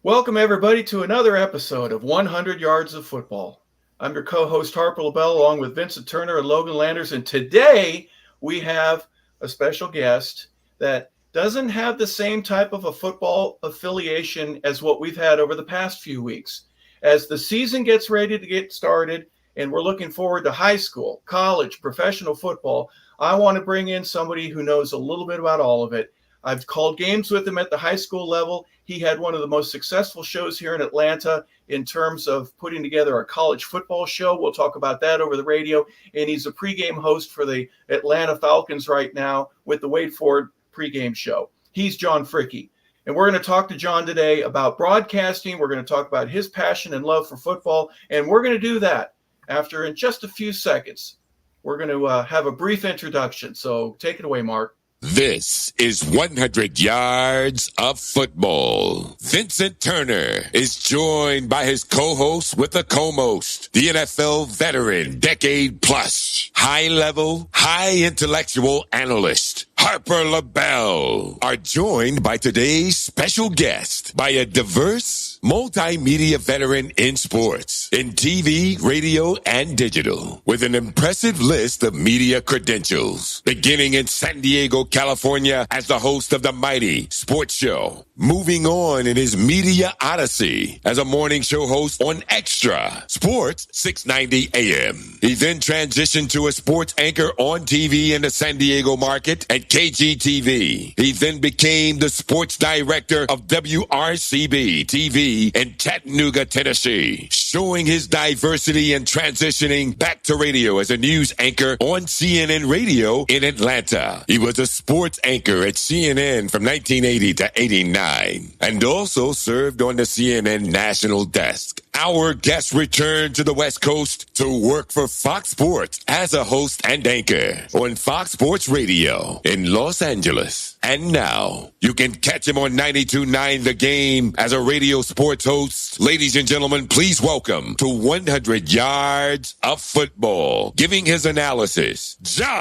Welcome, everybody, to another episode of 100 Yards of Football. I'm your co-host, Harper LeBel, along with Vincent Turner and Logan Landers. And today we have a special guest that doesn't have the same type of a football affiliation as what we've had over the past few weeks. As the season gets ready to get started and we're looking forward to high school, college, professional football, I want to bring in somebody who knows a little bit about all of it. I've called games with him at the high school level. He had one of the most successful shows here in Atlanta in terms of putting together a college football show. We'll talk about that over the radio. And he's a pregame host for the Atlanta Falcons right now with the Wade Ford pregame show. He's John Fricke. And we're going to talk to John today about broadcasting. We're going to talk about his passion and love for football. And we're going to do that after in just a few seconds. We're going to have a brief introduction. So take it away, Mark. This is 100 Yards of Football. Vincent Turner is joined by his co-host with the co-most, the NFL veteran, decade plus, high-level, high-intellectual analyst, Harper LeBel, are joined by today's special guest by a diverse multimedia veteran in sports, in TV, radio, and digital, with an impressive list of media credentials, beginning in San Diego, California, as the host of the Mighty Sports Show, moving on in his media odyssey as a morning show host on Extra Sports 690 AM. He then transitioned to a sports anchor on TV in the San Diego market at KGTV. He then became the sports director of WRCB TV in Chattanooga, Tennessee, showing his diversity and transitioning back to radio as a news anchor on CNN Radio in Atlanta. He was a sports anchor at CNN from 1980 to 89 and also served on the CNN national desk. Our guest returned to the West Coast to work for Fox Sports as a host and anchor on Fox Sports Radio in Los Angeles. And now you can catch him on 92.9 The Game as a radio sports host. Ladies and gentlemen, please welcome to 100 Yards of Football, giving his analysis, John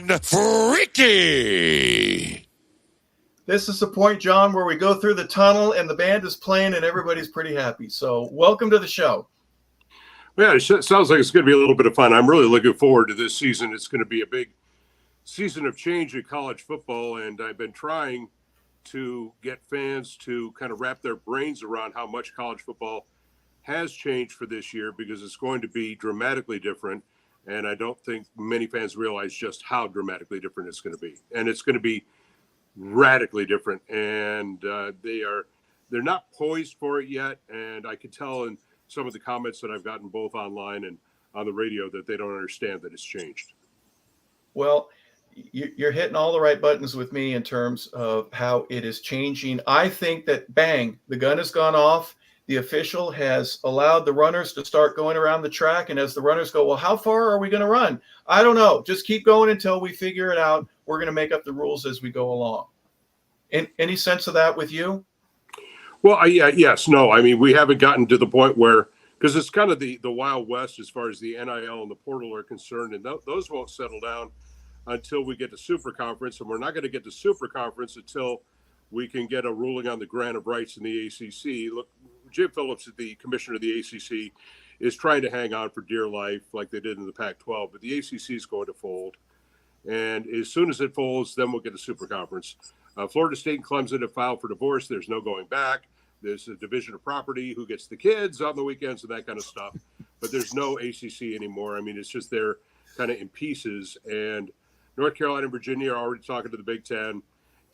Fricke. This is the point, John, where we go through the tunnel and the band is playing and everybody's pretty happy. So welcome to the show. Yeah, it sounds like it's going to be a little bit of fun. I'm really looking forward to this season. It's going to be a big season of change in college football, and I've been trying to get fans to kind of wrap their brains around how much college football has changed for this year, because it's going to be dramatically different, and I don't think many fans realize just how dramatically different it's going to be. And it's going to be radically different, and they're not poised for it yet, and I can tell in some of the comments that I've gotten both online and on the radio that they don't understand that it's changed. Well, you're hitting all the right buttons with me in terms of how it is changing. I think that, bang, the gun has gone off. The official has allowed the runners to start going around the track, and as the runners go, well, how far are we going to run? I don't know. Just keep going until we figure it out. We're going to make up the rules as we go along. Any sense of that with you? Well, yes, no. I mean, we haven't gotten to the point where, because it's kind of the Wild West as far as the NIL and the portal are concerned, and those won't settle down until we get to Super Conference, and we're not going to get to Super Conference until we can get a ruling on the grant of rights in the ACC. Look, Jim Phillips, the commissioner of the ACC, is trying to hang on for dear life like they did in the Pac-12, but the ACC is going to fold. And as soon as it folds, then we'll get a Super Conference. Florida State and Clemson have filed for divorce. There's no going back. There's a division of property, who gets the kids on the weekends and that kind of stuff. But there's no ACC anymore. I mean, it's just they're kind of in pieces. And North Carolina and Virginia are already talking to the Big Ten.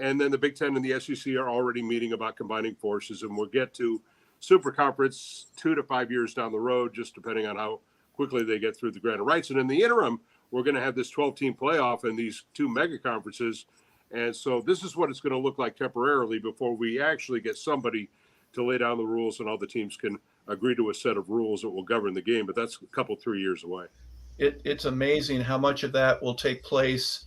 And then the Big Ten and the SEC are already meeting about combining forces. And we'll get to Super Conference 2 to 5 years down the road, just depending on how quickly they get through the grant of rights. And in the interim, we're going to have this 12-team playoff and these two mega conferences. And so this is what it's going to look like temporarily before we actually get somebody to lay down the rules and all the teams can agree to a set of rules that will govern the game. But that's a couple, 3 years away. It's amazing how much of that will take place,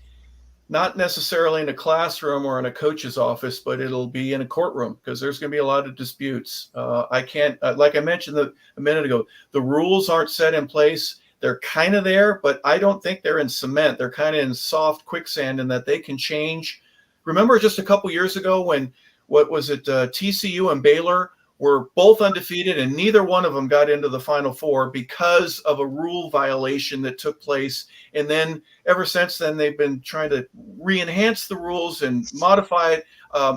not necessarily in a classroom or in a coach's office, but it'll be in a courtroom, because there's going to be a lot of disputes. I can't, like I mentioned a minute ago, the rules aren't set in place. They're kind of there, but I don't think they're in cement. They're kind of in soft quicksand, in that they can change remember just a couple years ago when, what was it, TCU and Baylor were both undefeated, and neither one of them got into the Final Four because of a rule violation that took place. And then ever since then, they've been trying to re-enhance the rules and modify it.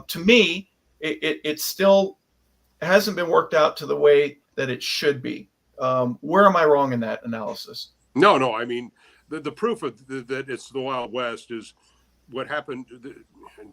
To me, it still hasn't been worked out to the way that it should be. Where am I wrong in that analysis? No. I mean, the proof of that it's the Wild West is what happened.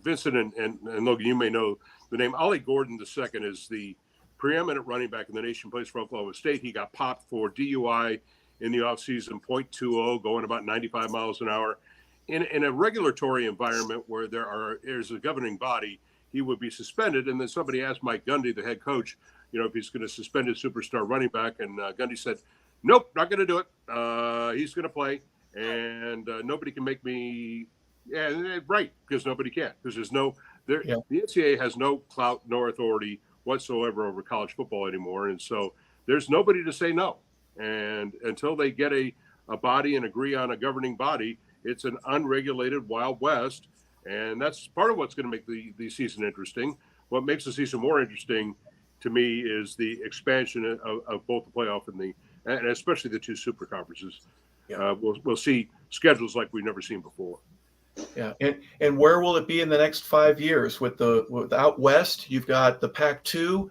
Vincent and Logan, you may know the name. Ollie Gordon II is the preeminent running back in the nation, plays for Oklahoma State. He got popped for DUI in the offseason, .20, going about 95 miles an hour. In a regulatory environment where there's a governing body, he would be suspended. And then somebody asked Mike Gundy, the head coach, if he's going to suspend his superstar running back. And Gundy said, nope, not going to do it. He's going to play. And nobody can make me – yeah, right, because nobody can. Because the NCAA has no clout nor authority whatsoever over college football anymore. And so there's nobody to say no. And until they get a body and agree on a governing body, it's an unregulated Wild West. And that's part of what's going to make the season interesting. What makes the season more interesting to me is the expansion of both the playoff and especially the two super conferences. Yeah. We'll see schedules like we've never seen before. Yeah, and where will it be in the next 5 years with out west? You've got the Pac-2.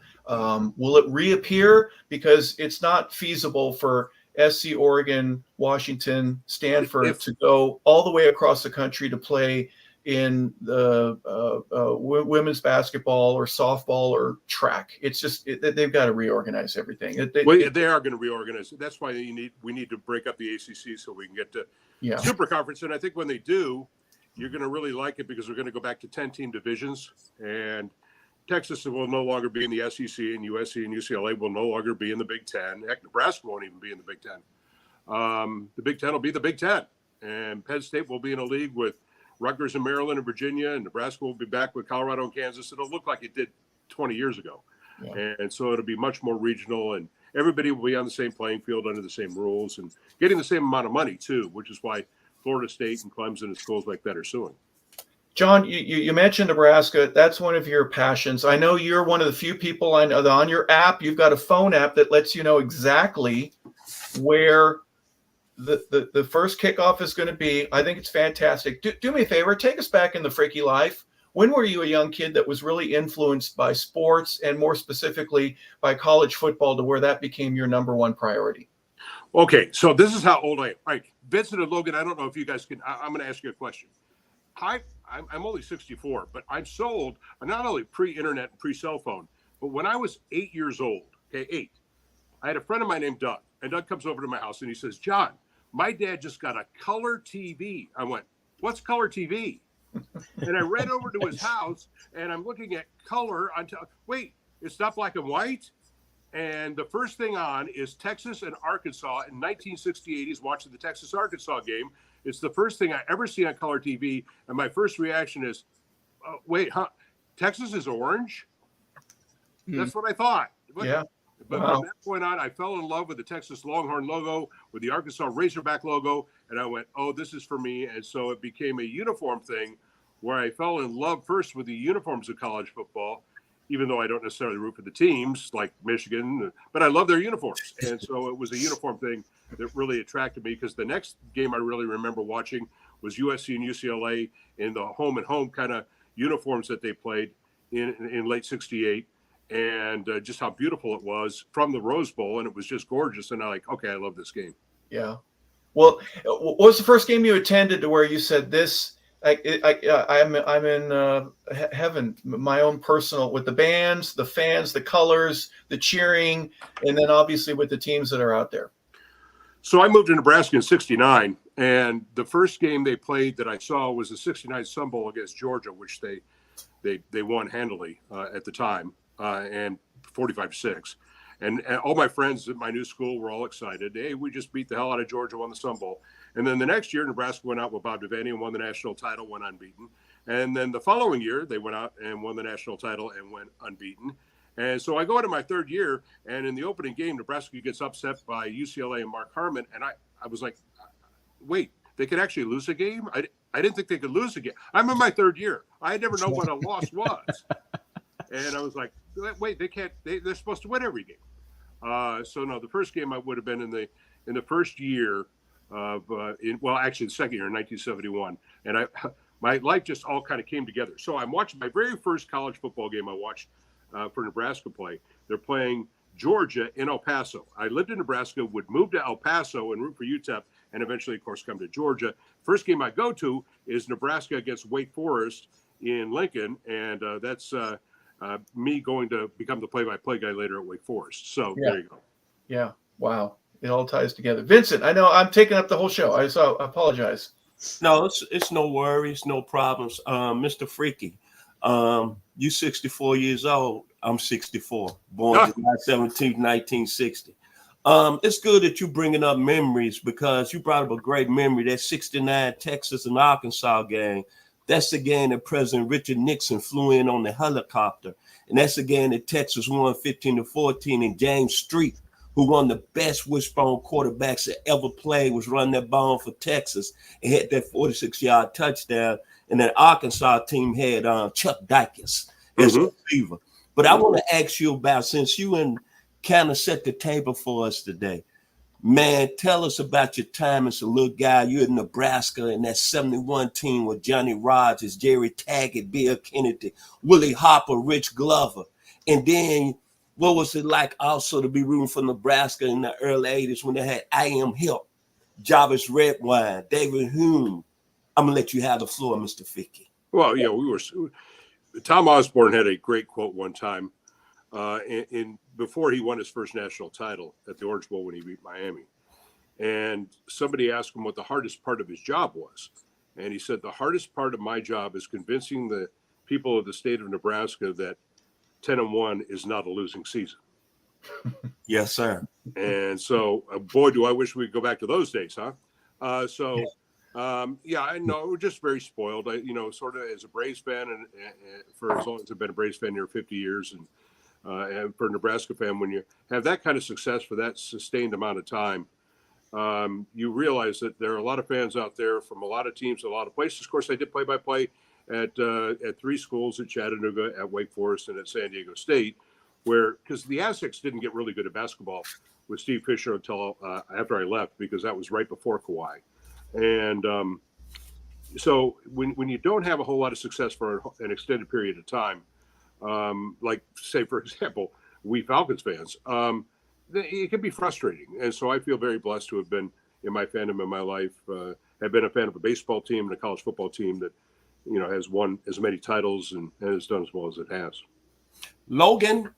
Will it reappear? Because it's not feasible for SC, Oregon, Washington, Stanford to go all the way across the country to play in the women's basketball or softball or track. It's just they've got to reorganize everything. They are going to reorganize. That's why we need to break up the ACC so we can get to super conference. And I think when they do, you're going to really like it because we're going to go back to 10-team divisions, and Texas will no longer be in the SEC, and USC and UCLA will no longer be in the Big Ten. Heck, Nebraska won't even be in the Big Ten. The Big Ten will be the Big Ten, and Penn State will be in a league with Rutgers and Maryland and Virginia, and Nebraska will be back with Colorado and Kansas. It'll look like it did 20 years ago. Yeah. And so it'll be much more regional, and everybody will be on the same playing field under the same rules and getting the same amount of money, too, which is why Florida State and Clemson and schools like that are suing. John, you mentioned Nebraska. That's one of your passions. I know you're one of the few people I know that on your app, you've got a phone app that lets you know exactly where the first kickoff is going to be. I think it's fantastic. Do me a favor, take us back in the Fricke life. When were you a young kid that was really influenced by sports and more specifically by college football to where that became your number one priority? Okay, so this is how old I am. All right, Vincent and Logan, I don't know if you guys can. I'm going to ask you a question. I'm only 64, but I'm so old. I'm not only pre-internet and pre-cell phone, but when I was 8 years old, I had a friend of mine named Doug, and Doug comes over to my house and he says, John, my dad just got a color TV. I went, what's color TV? And I ran over to his house, and I'm looking at color. Wait, it's not black and white? And the first thing on is Texas and Arkansas in 1968. He's watching the Texas-Arkansas game. It's the first thing I ever see on color TV. And my first reaction is, Texas is orange? That's what I thought. Yeah. But from that point on, I fell in love with the Texas Longhorn logo, with the Arkansas Razorback logo. And I went, oh, this is for me. And so it became a uniform thing where I fell in love first with the uniforms of college football, even though I don't necessarily root for the teams like Michigan, but I love their uniforms. And so it was a uniform thing that really attracted me, because the next game I really remember watching was USC and UCLA in the home and home kind of uniforms that they played in late 68, and just how beautiful it was from the Rose Bowl. And it was just gorgeous. And I I love this game. Yeah. Well, what was the first game you attended to where you said this, I'm in heaven, my own personal, with the bands, the fans, the colors, the cheering, and then obviously with the teams that are out there? So I moved to Nebraska in 69, and the first game they played that I saw was the 69 Sun Bowl against Georgia, which they won handily at the time, and 45-6. And all my friends at my new school were all excited. Hey, we just beat the hell out of Georgia, won the Sun Bowl. And then the next year, Nebraska went out with Bob Devaney and won the national title, went unbeaten. And then the following year, they went out and won the national title and went unbeaten. And so I go into my third year, and in the opening game, Nebraska gets upset by UCLA and Mark Harmon. And I was like, wait, they could actually lose a game. I didn't think they could lose a game. I'm in my third year. I never know what a loss was. And I was like, wait, they can't. They're supposed to win every game. So no, the first game I would have been in the first year of actually the second year in 1971, and my life just all kind of came together. So I'm watching my very first college football game I watched for Nebraska play. They're playing Georgia in El Paso. I lived in Nebraska, would move to El Paso and root for UTEP, and eventually, of course, come to Georgia. First game I go to is Nebraska against Wake Forest in Lincoln, and that's me going to become the play-by-play guy later at Wake Forest. So there you go. Yeah. Wow. It all ties together. Vincent, I know I'm taking up the whole show. I apologize. No, it's no worries, no problems. Mr. Fricke, you 64 years old. I'm 64, born July 17th, 1960. It's good that you're bringing up memories because you brought up a great memory. That 69 Texas and Arkansas game. That's the game that President Richard Nixon flew in on the helicopter. And that's the game that Texas won 15-14. And James Street, who won the best wishbone quarterbacks that ever played, was running that ball for Texas and hit that 46-yard touchdown. And that Arkansas team had Chuck Dykes as a receiver. But I want to ask you about, since you kind of set the table for us today, man, tell us about your time as a little guy. You're in Nebraska in that 71 team with Johnny Rodgers, Jerry Taggart, Bill Kennedy, Willie Harper, Rich Glover. And then what was it like also to be rooting for Nebraska in the early 80s when they had I.M. Hill, Jarvis Redwine, David Hume? I'm going to let you have the floor, Mr. Fricke. Well, Tom Osborne had a great quote one time before he won his first national title at the Orange Bowl when he beat Miami. And somebody asked him what the hardest part of his job was. And he said, the hardest part of my job is convincing the people of the state of Nebraska that 10-1 is not a losing season. Yes, sir. And so, boy, do I wish we could go back to those days, huh? I know, we're just very spoiled. Sort of as a Braves fan, and for as long as I've been a Braves fan here, 50 years, and for a Nebraska fan, when you have that kind of success for that sustained amount of time, you realize that there are a lot of fans out there from a lot of teams, a lot of places. Of course, I did play-by-play at 3 schools, at Chattanooga, at Wake Forest, and at San Diego State, because the Aztecs didn't get really good at basketball with Steve Fisher until after I left, because that was right before Kawhi. And so when you don't have a whole lot of success for an extended period of time, like, say, for example, we Falcons fans, it can be frustrating. And so I feel very blessed to have been in my fandom in my life, have been a fan of a baseball team and a college football team that, has won as many titles and has done as well as it has. Logan?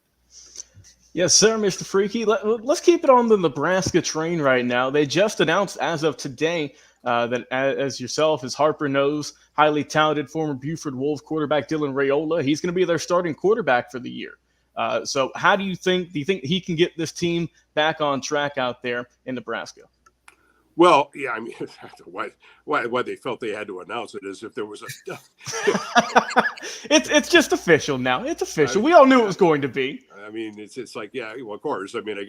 Yes, sir, Mr. Fricke. Let's keep it on the Nebraska train right now. They just announced as of today that, as yourself, as Harper knows, highly talented former Buford Wolves quarterback Dylan Raiola, he's going to be their starting quarterback for the year. So how do you think he can get this team back on track out there in Nebraska? Well, yeah, I mean, why they felt they had to announce it is if there was a. It's just official now. It's official. We all knew it was going to be. I mean, it's like, yeah, well, of course. I mean, I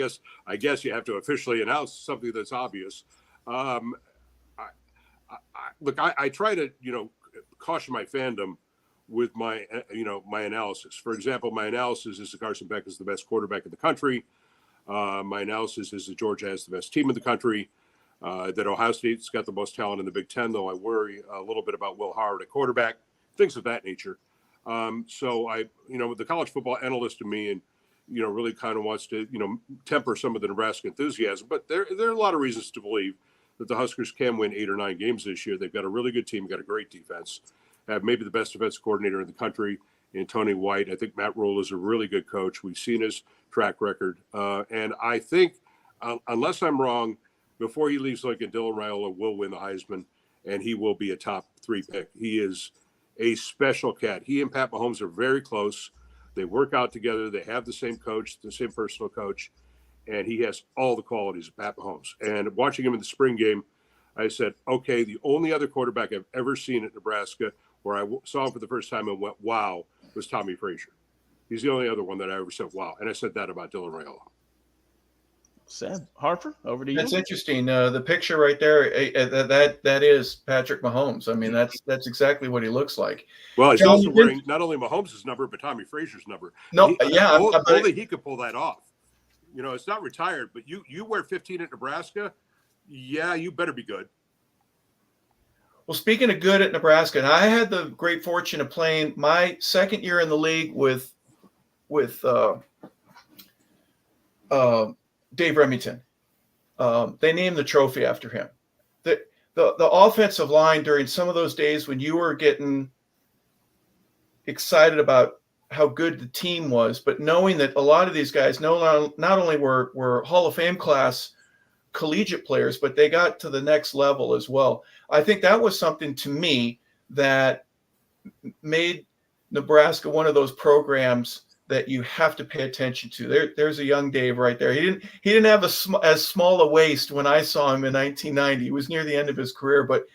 guess you have to officially announce something that's obvious. I try to caution my fandom with my my analysis. For example, my analysis is that Carson Beck is the best quarterback in the country. My analysis is that Georgia has the best team in the country. That Ohio State's got the most talent in the Big Ten, though I worry a little bit about Will Howard at quarterback, things of that nature. So the college football analyst in me, and really kind of wants to temper some of the Nebraska enthusiasm. But there are a lot of reasons to believe that the Huskers can win 8 or 9 games this year. They've got a really good team, got a great defense, have maybe the best defensive coordinator in the country in Tony White. I think Matt Rule is a really good coach. We've seen his track record, and I think, unless I'm wrong, before he leaves Lincoln, Dylan Raiola will win the Heisman, and he will be a top 3 pick. He is a special cat. He and Pat Mahomes are very close. They work out together. They have the same coach, the same personal coach, and he has all the qualities of Pat Mahomes. And watching him in the spring game, I said, okay, the only other quarterback I've ever seen at Nebraska where I saw him for the first time and went, wow, was Tommy Frazier. He's the only other one that I ever said, wow. And I said that about Dylan Raiola. Said. Harper, over to you. That's interesting. The picture right there, that is Patrick Mahomes. I mean, that's exactly what he looks like. Well, he's John, also wearing not only Mahomes' number, but Tommy Frazier's number. No, yeah, only he could pull that off. You know, it's not retired, but you wear 15 at Nebraska, yeah, you better be good. Well, speaking of good at Nebraska, and I had the great fortune of playing my second year in the league with Dave Remington. They named the trophy after him. The offensive line during some of those days when you were getting excited about how good the team was, but knowing that a lot of these guys not only were Hall of Fame class collegiate players, but they got to the next level as well. I think that was something to me that made Nebraska one of those programs that you have to pay attention to. There's a young Dave right there. He didn't have as small a waist when I saw him in 1990. He was near the end of his career. But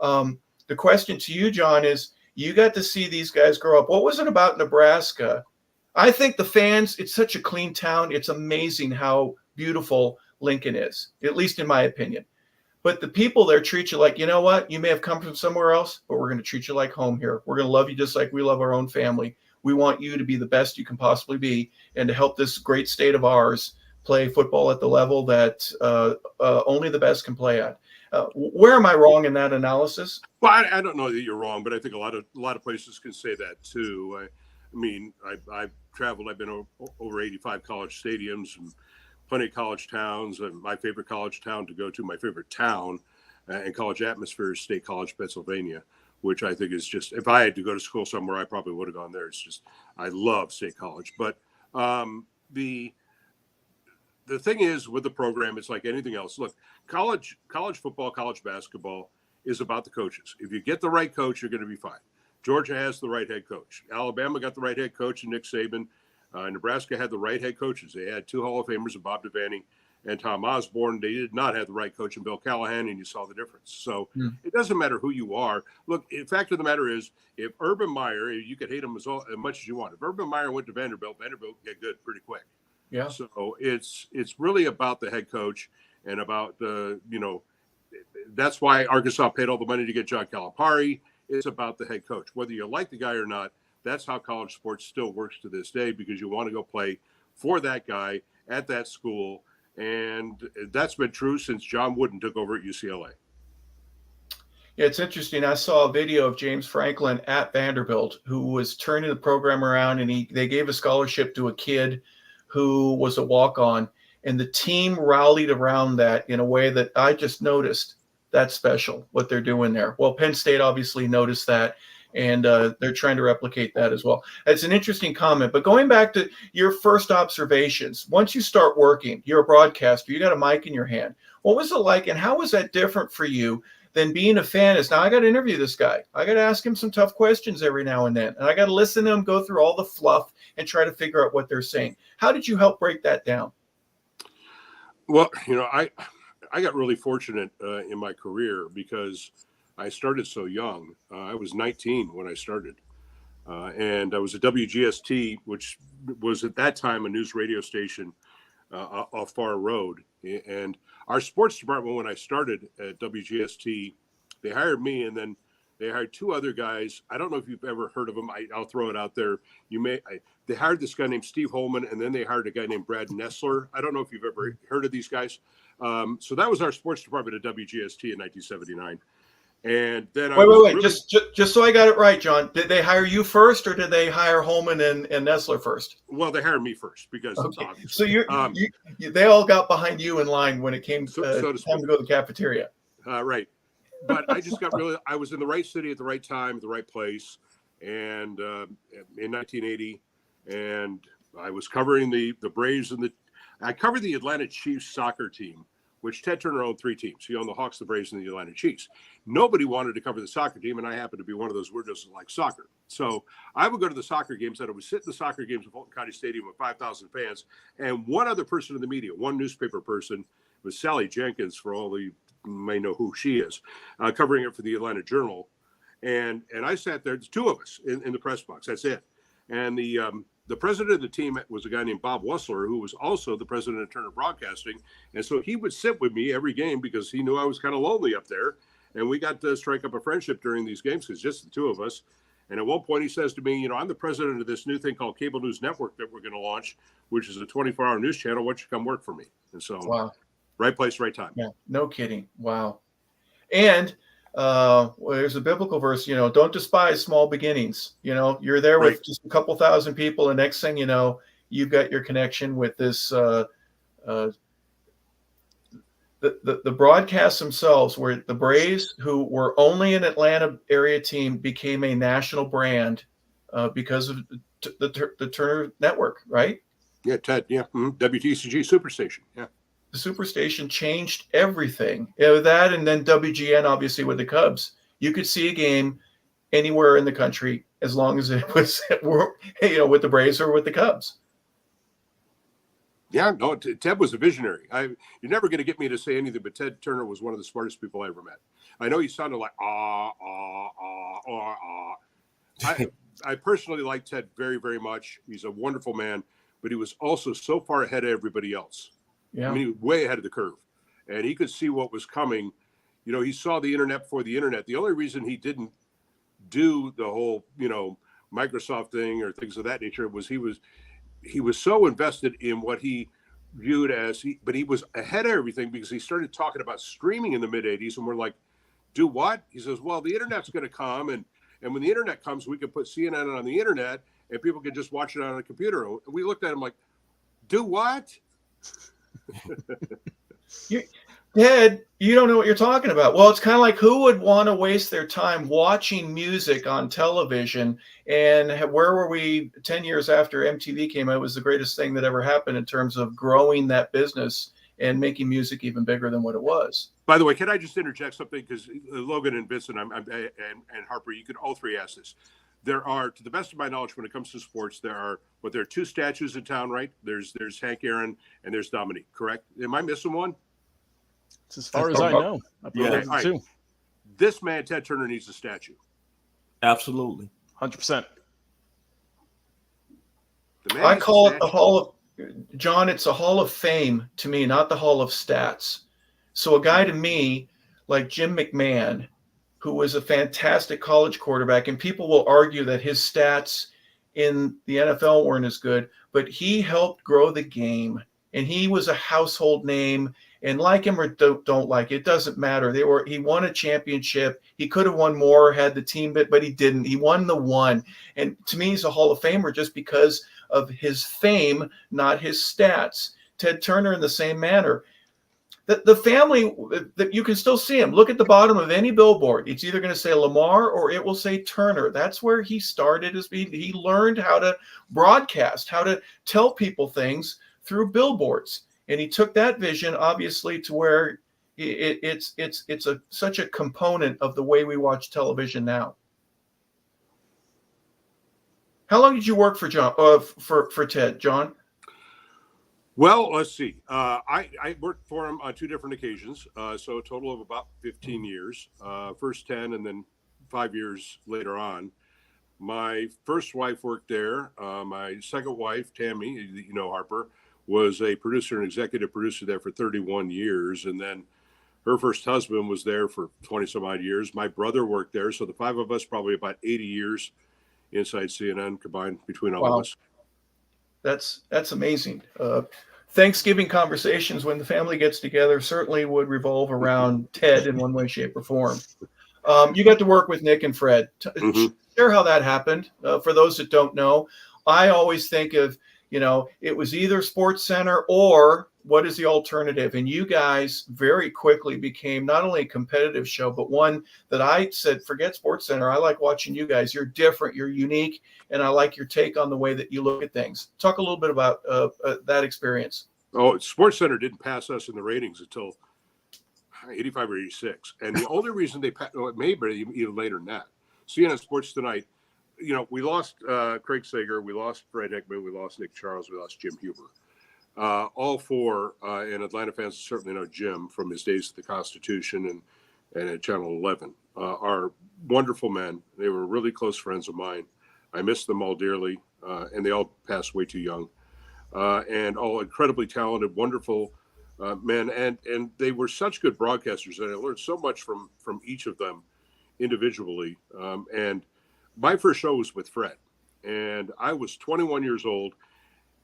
the question to you, John, is you got to see these guys grow up. What was it about Nebraska? I think the fans, it's such a clean town. It's amazing how beautiful Lincoln is, at least in my opinion. But the people there treat you like, you know what? You may have come from somewhere else, but we're going to treat you like home here. We're going to love you just like we love our own family. We want you to be the best you can possibly be and to help this great state of ours play football at the level that only the best can play at. Where am I wrong in that analysis? Well, I don't know that you're wrong, but I think a lot of places can say that too. I mean, I've traveled. I've been over 85 college stadiums and plenty of college towns. And my favorite college town to go to, my favorite town and college atmosphere is State College, Pennsylvania, which I think is just, if I had to go to school somewhere, I probably would have gone there. It's just, I love State College. But the thing is with the program, it's like anything else. Look, college football, college basketball is about the coaches. If you get the right coach, you're going to be fine. Georgia has the right head coach. Alabama got the right head coach, Nick Saban. Nebraska had the right head coaches. They had two Hall of Famers, Bob Devaney and Tom Osborne. They did not have the right coach in Bill Callahan, and you saw the difference. So It doesn't matter who you are. Look, the fact of the matter is, if Urban Meyer, you could hate him as much as you want. If Urban Meyer went to Vanderbilt get good pretty quick. Yeah. So it's really about the head coach and about that's why Arkansas paid all the money to get John Calipari. It's about the head coach. Whether you like the guy or not, that's how college sports still works to this day, because you want to go play for that guy at that school. And that's been true since John Wooden took over at UCLA. Yeah, it's interesting. I saw a video of James Franklin at Vanderbilt who was turning the program around, and they gave a scholarship to a kid who was a walk-on, and the team rallied around that in a way that I just noticed. That's special, what they're doing there. Well, Penn State obviously noticed that, and they're trying to replicate that as well. It's an interesting comment. But going back to your first observations, once you start working, you're a broadcaster, you got a mic in your hand. What was it like, and how was that different for you than being a fan? Is now I got to interview this guy. I got to ask him some tough questions every now and then, and I got to listen to him go through all the fluff and try to figure out what they're saying. How did you help break that down? Well, I got really fortunate in my career because I started so young. I was 19 when I started. And I was at WGST, which was at that time a news radio station off Far Road. And our sports department, when I started at WGST, they hired me, and then they hired two other guys. I don't know if you've ever heard of them. I'll throw it out there. They hired this guy named Steve Holman, and then they hired a guy named Brad Nessler. I don't know if you've ever heard of these guys. So that was our sports department at WGST in 1979. And then wait. Just so I got it right, John. Did they hire you first, or did they hire Holman and Nessler first? Well, they hired me first because it's obvious. So they all got behind you in line when it came time to go to the cafeteria. Right. But I just got I was in the right city at the right time, at the right place. And in 1980, and I was covering the Braves I covered the Atlanta Chiefs soccer team, which Ted Turner owned three teams. He owned the Hawks, the Braves, and the Atlanta Chiefs. Nobody wanted to cover the soccer team, and I happened to be one of those weirdos that like soccer. So I would go to the soccer games, and I would sit in the soccer games at Fulton County Stadium with 5,000 fans, and one other person in the media, one newspaper person, was Sally Jenkins, for all you may know who she is, covering it for the Atlanta Journal. And I sat there, there's two of us in the press box, that's it. And the president of the team was a guy named Bob Wussler, who was also the president of Turner Broadcasting. And so he would sit with me every game because he knew I was kind of lonely up there. And we got to strike up a friendship during these games because just the two of us. And at one point he says to me, I'm the president of this new thing called Cable News Network that we're going to launch, which is a 24-hour news channel. Why don't you come work for me? And so, wow. Right place, right time. Yeah, no kidding. Wow. And well, there's a biblical verse, don't despise small beginnings. You're there with Right. just a couple thousand people, and next thing you know, you've got your connection with this. The broadcasts themselves, where the Braves, who were only an Atlanta area team, became a national brand because of the Turner Network, right? Yeah, Ted. Yeah, WTCG Superstation. Yeah. The Superstation changed everything. That, and then WGN, obviously, with the Cubs. You could see a game anywhere in the country as long as it was, with the Braves or with the Cubs. Yeah, no, Ted was a visionary. You're never going to get me to say anything, but Ted Turner was one of the smartest people I ever met. I know he sounded like I personally like Ted very, very much. He's a wonderful man, but he was also so far ahead of everybody else. Yeah. I mean, he was way ahead of the curve, and he could see what was coming. He saw the internet before the internet. The only reason he didn't do the whole, Microsoft thing or things of that nature was he was so invested in what he viewed as but he was ahead of everything because he started talking about streaming in the mid 80s, and we're like, do what? He says, well, the internet's going to come, and when the internet comes, we can put CNN on the internet and people can just watch it on a computer. And we looked at him like, do what? Ted, you don't know what you're talking about. Well, it's kind of like, who would want to waste their time watching music on television? And where were we 10 years after MTV came out? It was the greatest thing that ever happened in terms of growing that business and making music even bigger than what it was. By the way, can I just interject something? Because Logan and Vincent and Harper, you could all three ask this. There are, to the best of my knowledge, when it comes to sports, there are two statues in town, right? There's Hank Aaron and there's Dominique, correct? Am I missing one? It's as far as I know. Yeah. Right. This man, Ted Turner, needs a statue. Absolutely. 100%. I call it the Hall of John. It's a Hall of Fame to me, not the Hall of Stats. So a guy to me like Jim McMahon, who was a fantastic college quarterback, and people will argue that his stats in the NFL weren't as good, but he helped grow the game, and he was a household name. And like him or don't like it doesn't matter. He won a championship. He could have won more had the team bit, but he didn't. He won the one. And to me, he's a Hall of Famer just because of his fame, not his stats. Ted Turner in the same manner. The family, that you can still see him. Look at the bottom of any billboard. It's either going to say Lamar or it will say Turner. That's where he started. He learned how to broadcast, how to tell people things through billboards. And he took that vision, obviously, to where it's such a component of the way we watch television now. How long did you work for for Ted, John? Well, let's see. I worked for him on two different occasions, so a total of about 15 years. First 10, and then 5 years later on. My first wife worked there. My second wife, Tammy, Harper, was a producer and executive producer there for 31 years. And then her first husband was there for 20 some odd years. My brother worked there. So the five of us, probably about 80 years inside CNN combined between all of us. That's amazing. Thanksgiving conversations when the family gets together certainly would revolve around Ted in one way, shape, or form. You got to work with Nick and Fred. Share how that happened. For those that don't know, I always think of, it was either Sports Center or what is the alternative? And you guys very quickly became not only a competitive show, but one that I said, forget Sports Center. I like watching you guys. You're different. You're unique. And I like your take on the way that you look at things. Talk a little bit about that experience. Oh, Sports Center didn't pass us in the ratings until 85 or 86. And the only reason they passed, it may be even later than that. CNN Sports Tonight, we lost Craig Sager, we lost Fred Hickman, we lost Nick Charles, we lost Jim Huber. All four, and Atlanta fans certainly know Jim from his days at the Constitution and at Channel 11, are wonderful men. They were really close friends of mine. I miss them all dearly. and they all passed way too young, and all incredibly talented, wonderful men, and they were such good broadcasters, and I learned so much from each of them individually. And my first show was with Fred, and I was 21 years old.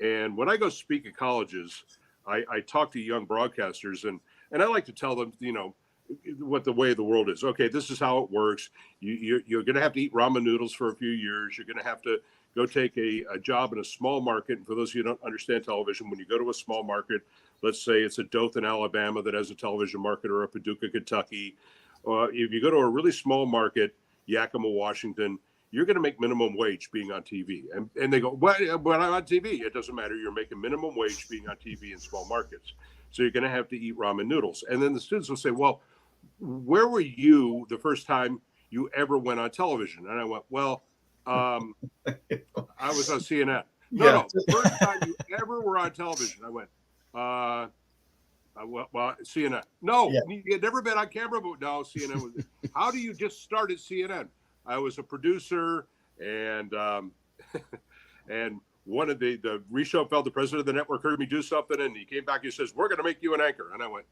And when I go speak at colleges, I talk to young broadcasters, and I like to tell them, what the way of the world is. Okay, this is how it works. You're going to have to eat ramen noodles for a few years. You're going to have to go take a job in a small market. And for those of you who don't understand television, when you go to a small market, let's say it's a Dothan, Alabama that has a television market, or a Paducah, Kentucky. If you go to a really small market, Yakima, Washington, you're going to make minimum wage being on TV. And they go, when I'm on TV, it doesn't matter. You're making minimum wage being on TV in small markets. So you're going to have to eat ramen noodles. And then the students will say, well, where were you the first time you ever went on television? And I went, well, I was on CNN. No, the first time you ever were on television. I went, well, CNN. No, you had never been on camera, but no, CNN was. How do you just start at CNN? I was a producer, and and one of the Richoffeld, the president of the network, heard me do something, and he came back. He says, "We're going to make you an anchor," and I went,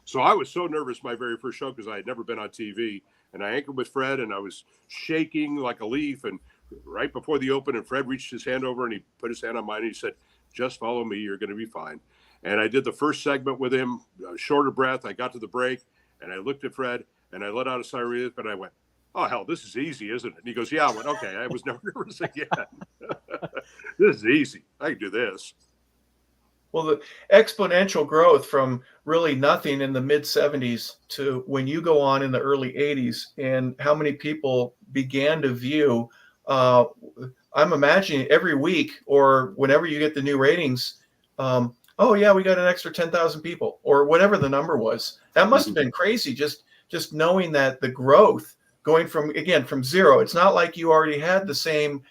So I was so nervous my very first show because I had never been on TV, and I anchored with Fred, and I was shaking like a leaf. And right before the open, and Fred reached his hand over and he put his hand on mine, and he said, "Just follow me. You're going to be fine." And I did the first segment with him, shorter breath. I got to the break, and I looked at Fred, and I let out a sigh of relief, and I went, "Oh, hell, this is easy, isn't it?" And he goes, "Yeah." I went, "Okay." I was never nervous again. This is easy. I can do this. Well, the exponential growth from really nothing in the mid 70s to when you go on in the early 80s, and how many people began to view, I'm imagining every week or whenever you get the new ratings, oh yeah, we got an extra 10,000 people or whatever the number was. That must have been crazy. Just knowing that the growth going from zero. It's not like you already had the same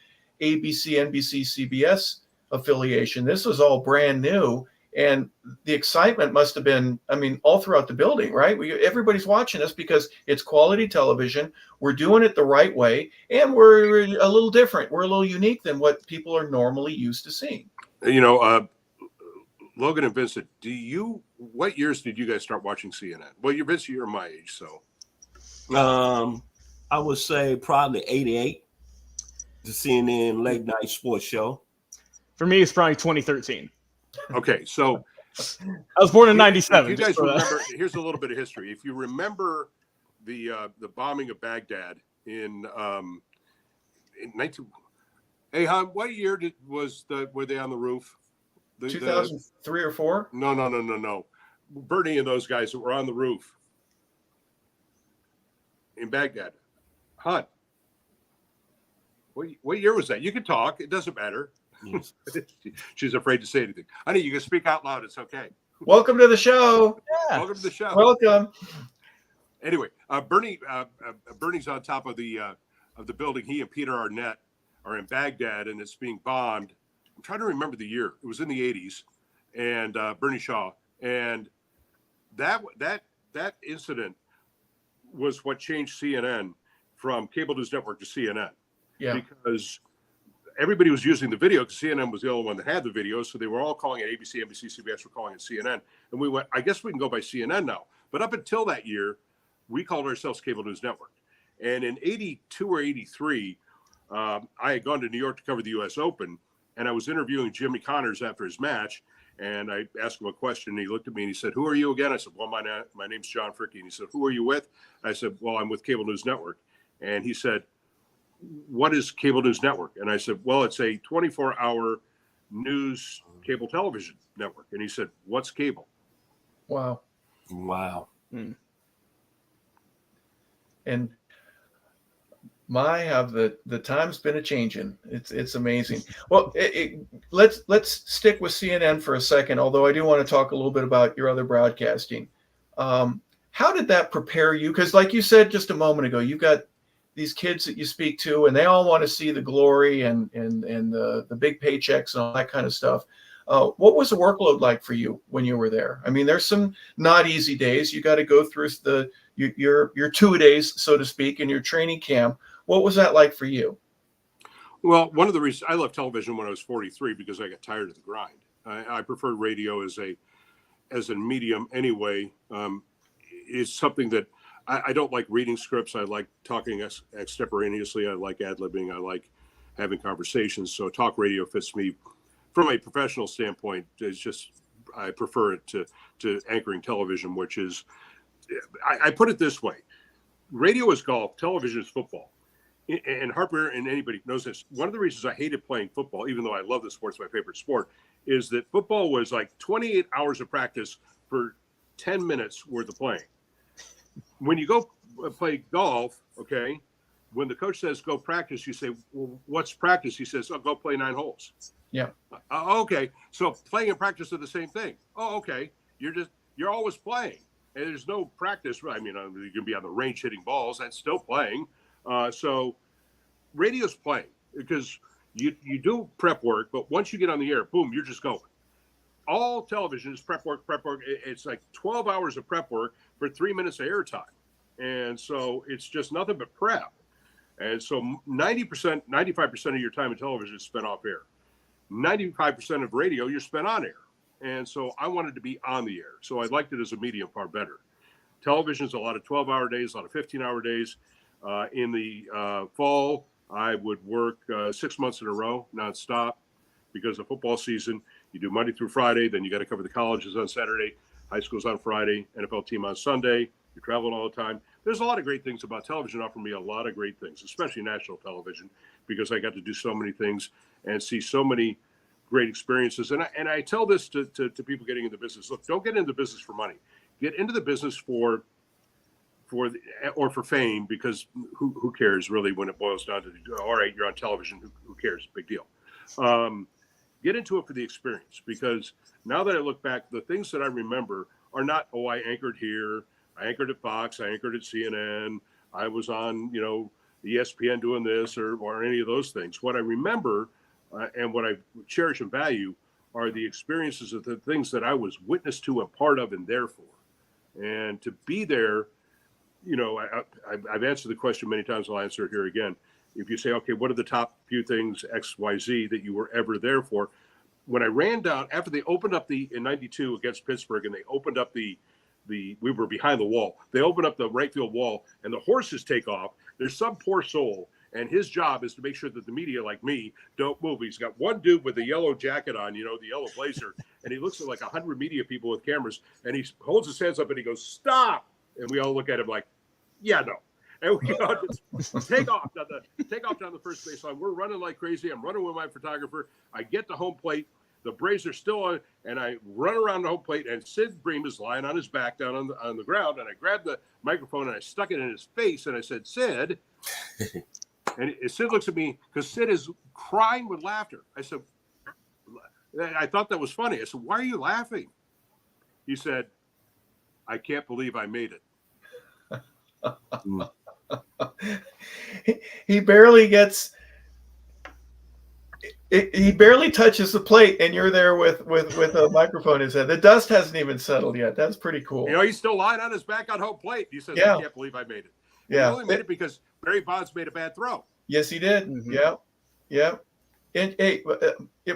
ABC, NBC, CBS affiliation. This was all brand new, and the excitement must have been, all throughout the building, right? Everybody's watching us because it's quality television. We're doing it the right way, and we're a little different. We're a little unique than what people are normally used to seeing. Logan and Vincent, what years did you guys start watching CNN? Well, Vincent, you're my age, so. I would say probably 88, the CNN late night sports show. For me, it's probably 2013. Okay, so I was born in 97. You guys remember? Here's a little bit of history. If you remember the bombing of Baghdad in 19. Hey, hon, what year were they on the roof? 2003 or 4? No. Bernie and those guys that were on the roof in Baghdad. Hon, what year was that? You can talk. It doesn't matter. Yes. She's afraid to say anything. Honey, you can speak out loud. It's okay. Welcome to the show. Yeah. Welcome to the show. Welcome. Anyway, Bernie's on top of the building. He and Peter Arnett are in Baghdad, and it's being bombed. I'm trying to remember the year. It was in the 80s, and Bernie Shaw. And that incident was what changed CNN from cable news network to CNN. Yeah. Because everybody was using the video, because CNN was the only one that had the video. So they were all calling it ABC, NBC, CBS were calling it CNN. And we went, I guess we can go by CNN now. But up until that year, we called ourselves Cable News Network. And in 82 or 83, I had gone to New York to cover the U.S. Open. And I was interviewing Jimmy Connors after his match. And I asked him a question. And he looked at me and he said, "Who are you again?" I said, "Well, my name's John Fricke." And he said, "Who are you with?" I said, "Well, I'm with Cable News Network." And he said, "What is Cable News Network?" And I said, "Well, it's a 24-hour news cable television network." And he said, "What's cable?" Wow. And have the time's been a changing. It's amazing. Well, let's stick with CNN for a second, although I do want to talk a little bit about your other broadcasting. How did that prepare you? Because like you said just a moment ago, you've got these kids that you speak to, and they all want to see the glory and the big paychecks and all that kind of stuff. What was the workload like for you when you were there? There's some not easy days. You got to go through your 2 days, so to speak, in your training camp. What was that like for you? Well, one of the reasons I left television when I was 43 because I got tired of the grind. I prefer radio as a medium anyway. It's something that I don't like reading scripts. I like talking extemporaneously. I like ad-libbing. I like having conversations. So talk radio fits me from a professional standpoint. It's just I prefer it to anchoring television, which is I put it this way: radio is golf, television is football. And Harper and anybody knows this. One of the reasons I hated playing football, even though I love the sport, it's my favorite sport, is that football was like 28 hours of practice for 10 minutes worth of playing. When you go play golf, okay, when the coach says go practice, you say, well, what's practice? He says, oh, go play 9 holes. Yeah. Okay. So playing and practice are the same thing. Oh, okay. You're always playing. And there's no practice. I mean, you can be on the range hitting balls. That's still playing. So radio's playing because you do prep work, but once you get on the air, boom, you're just going. All television is prep work. It's like 12 hours of prep work for 3 minutes of airtime. And so it's just nothing but prep. And so 90%, 95% of your time in television is spent off air. 95% of radio, you're spent on air. And so I wanted to be on the air. So I liked it as a medium far better. Television's a lot of 12-hour days, a lot of 15-hour days. In the fall, I would work 6 months in a row, nonstop, because of football season. You do Monday through Friday, then you got to cover the colleges on Saturday, high schools on Friday, NFL team on Sunday. You're traveling all the time. There's a lot of great things about television. Offer me a lot of great things, especially national television, because I got to do so many things and see so many great experiences. And I tell this to people getting into business. Look, don't get into business for money. Get into the business for fame, because who cares really when it boils down to, all right, you're on television, who cares? Big deal. Get into it for the experience, because now that I look back, the things that I remember are not, oh, I anchored here, I anchored at Fox, I anchored at CNN, I was on, ESPN doing this or any of those things. What I remember and what I cherish and value are the experiences of the things that I was witness to and part of and there for. And to be there, I've answered the question many times. I'll answer it here again. If you say, okay, what are the top few things X, Y, Z that you were ever there for? When I ran down after they opened up in '92 against Pittsburgh, and they opened up we were behind the wall. They opened up the right field wall, and the horses take off. There's some poor soul, and his job is to make sure that the media, like me, don't move. He's got one dude with the yellow jacket on, the yellow blazer, and he looks at like 100 media people with cameras, and he holds his hands up and he goes, "Stop!" And we all look at him like, "Yeah, no." And we all just take off down the first base line. We're running like crazy. I'm running with my photographer. I get to home plate. The Braves are still on, and I run around the home plate, and Sid Bream is lying on his back down on the ground, and I grabbed the microphone and I stuck it in his face, and I said, "Sid," and Sid looks at me because Sid is crying with laughter. I said, I thought that was funny. I said, "Why are you laughing?" He said, "I can't believe I made it." He barely gets. He barely touches the plate, and you're there with a microphone in his head. The dust hasn't even settled yet. That's pretty cool. He's still lying on his back on home plate. He says, Yeah. "I can't believe I made it." And Yeah, he only made it because Barry Bonds made a bad throw. Yes, he did. Mhm. Yeah. And hey,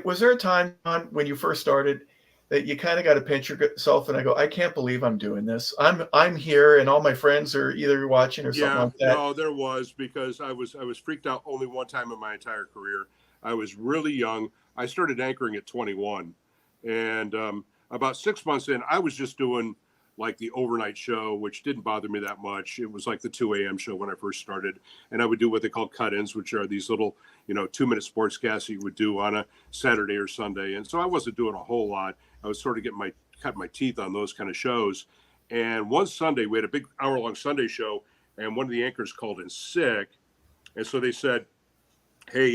was there a time when you first started that you kind of got to pinch yourself and I go, I can't believe I'm doing this. I'm here, and all my friends are either watching or something like that. No, there was, because I was freaked out only one time in my entire career. I was really young. I started anchoring at 21, and about 6 months in, I was just doing like the overnight show, which didn't bother me that much. It was like the 2 a.m. show when I first started, and I would do what they call cut-ins, which are these little 2-minute sportscasts you would do on a Saturday or Sunday. And so I wasn't doing a whole lot. I was sort of cut my teeth on those kind of shows. And one Sunday, we had a big hour-long Sunday show, and one of the anchors called in sick. And so they said, "Hey,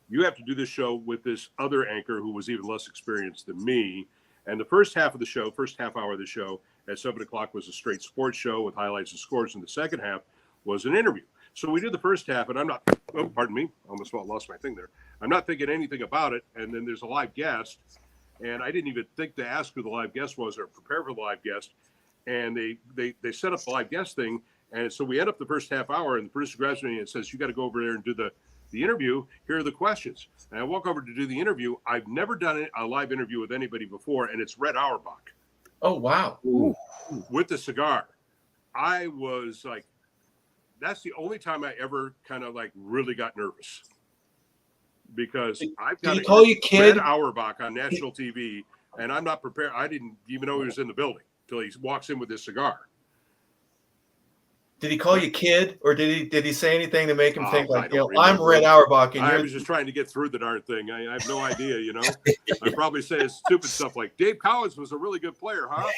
you have to do this show with this other anchor who was even less experienced than me." And the first half of the show, first half hour of the show at 7 o'clock was a straight sports show with highlights and scores. And the second half was an interview. So we did the first half, and I'm not, oh, pardon me, almost lost my thing there. I'm not thinking anything about it. And then there's a live guest. And I didn't even think to ask who the live guest was or prepare for the live guest. And they set up the live guest thing. And so we end up the first half hour, and the producer grabs me and says, "You got to go over there and do the the interview. Here are the questions. And I walk over to do the interview. I've never done a live interview with anybody before, and it's Red Auerbach. Oh, wow. Ooh. With the cigar. I was like, that's the only time I ever kind of like really got nervous. Because I've got Did he call you kid? Red Auerbach on national TV, and I'm not prepared. I didn't even know he was in the building until he walks in with his cigar. Did he call you kid, or did he say anything to make him think like, I'm Red remember. Auerbach, and I you're was just trying to get through the darn thing. I have no idea, you know. I probably say stupid stuff like Dave Collins was a really good player, huh?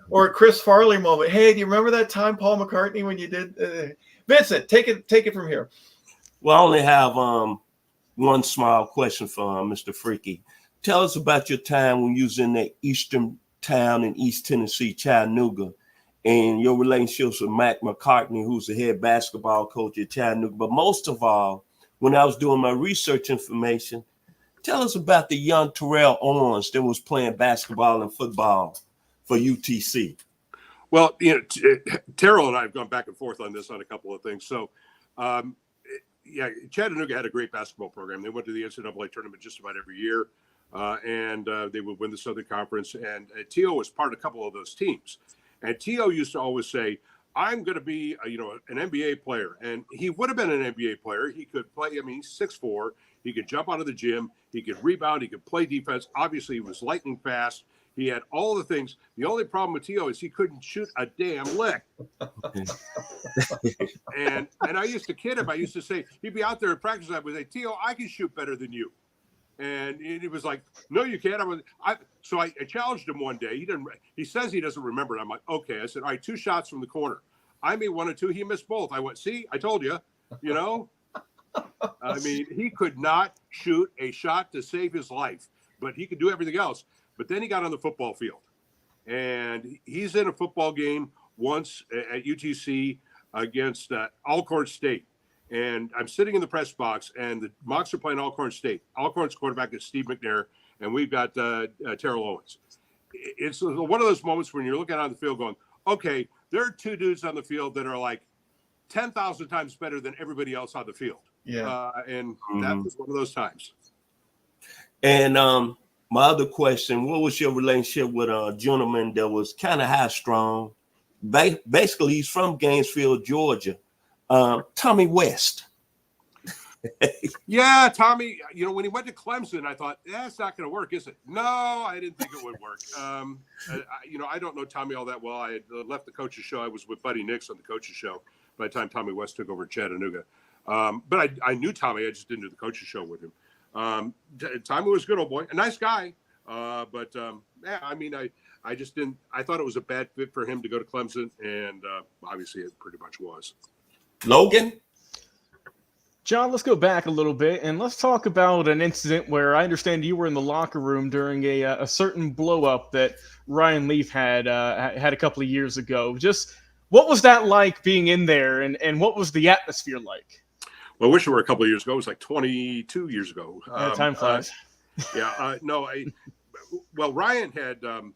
or a Chris Farley moment. Hey, do you remember that time Paul McCartney when you did? Vincent, take it from here. Well, I only have one small question for Mr. Fricke. Tell us about your time when you was in that eastern town in East Tennessee, Chattanooga, and your relationships with Mac McCartney, who's the head basketball coach at Chattanooga. But most of all, when I was doing my research information, tell us about the young Terrell Owens that was playing basketball and football for UTC. Well, you know, Terrell and I have gone back and forth on this on a couple of things. So, yeah, Chattanooga had a great basketball program. They went to the NCAA tournament just about every year, and they would win the Southern Conference. And T.O. was part of a couple of those teams. And T.O. used to always say, I'm going to be, an NBA player. And he would have been an NBA player. He could play. I mean, he's 6'4". He could jump out of the gym. He could rebound. He could play defense. Obviously, he was lightning fast. He had all the things. The only problem with T.O. is he couldn't shoot a damn lick. and I used to kid him. I used to say, he'd be out there at practice. I would say, T.O., I can shoot better than you. And he was like, no, you can't. So I challenged him one day. He says he doesn't remember it. I'm like, okay. I said, all right, 2 shots from the corner. I made 1 and 2. He missed both. I went, see, I told you, I mean, he could not shoot a shot to save his life, but he could do everything else. But then he got on the football field, and he's in a football game once at UTC against Alcorn State. And I'm sitting in the press box, and the Mocs are playing Alcorn State. Alcorn's quarterback is Steve McNair, and we've got Terrell Owens. It's one of those moments when you're looking on the field going, okay, there are 2 dudes on the field that are like 10,000 times better than everybody else on the field. Yeah. And that was one of those times. And my other question, what was your relationship with a gentleman that was kind of high strung? Basically, he's from Gainesville, Georgia. Tommy West. Yeah, Tommy, when he went to Clemson, I thought, that's not going to work, is it? No, I didn't think it would work. I don't know Tommy all that well. I had left the coach's show. I was with Buddy Nix on the coach's show by the time Tommy West took over Chattanooga. But I knew Tommy. I just didn't do the coach's show with him. Tommy was a good old boy, a nice guy. I just didn't. I thought it was a bad fit for him to go to Clemson, and obviously it pretty much was. Logan? John, let's go back a little bit and let's talk about an incident where I understand you were in the locker room during a certain blow up that Ryan Leaf had a couple of years ago. Just what was that like being in there, and what was the atmosphere like? Well, I wish it were a couple of years ago. It was like 22 years ago. Time flies. Ryan had. I'm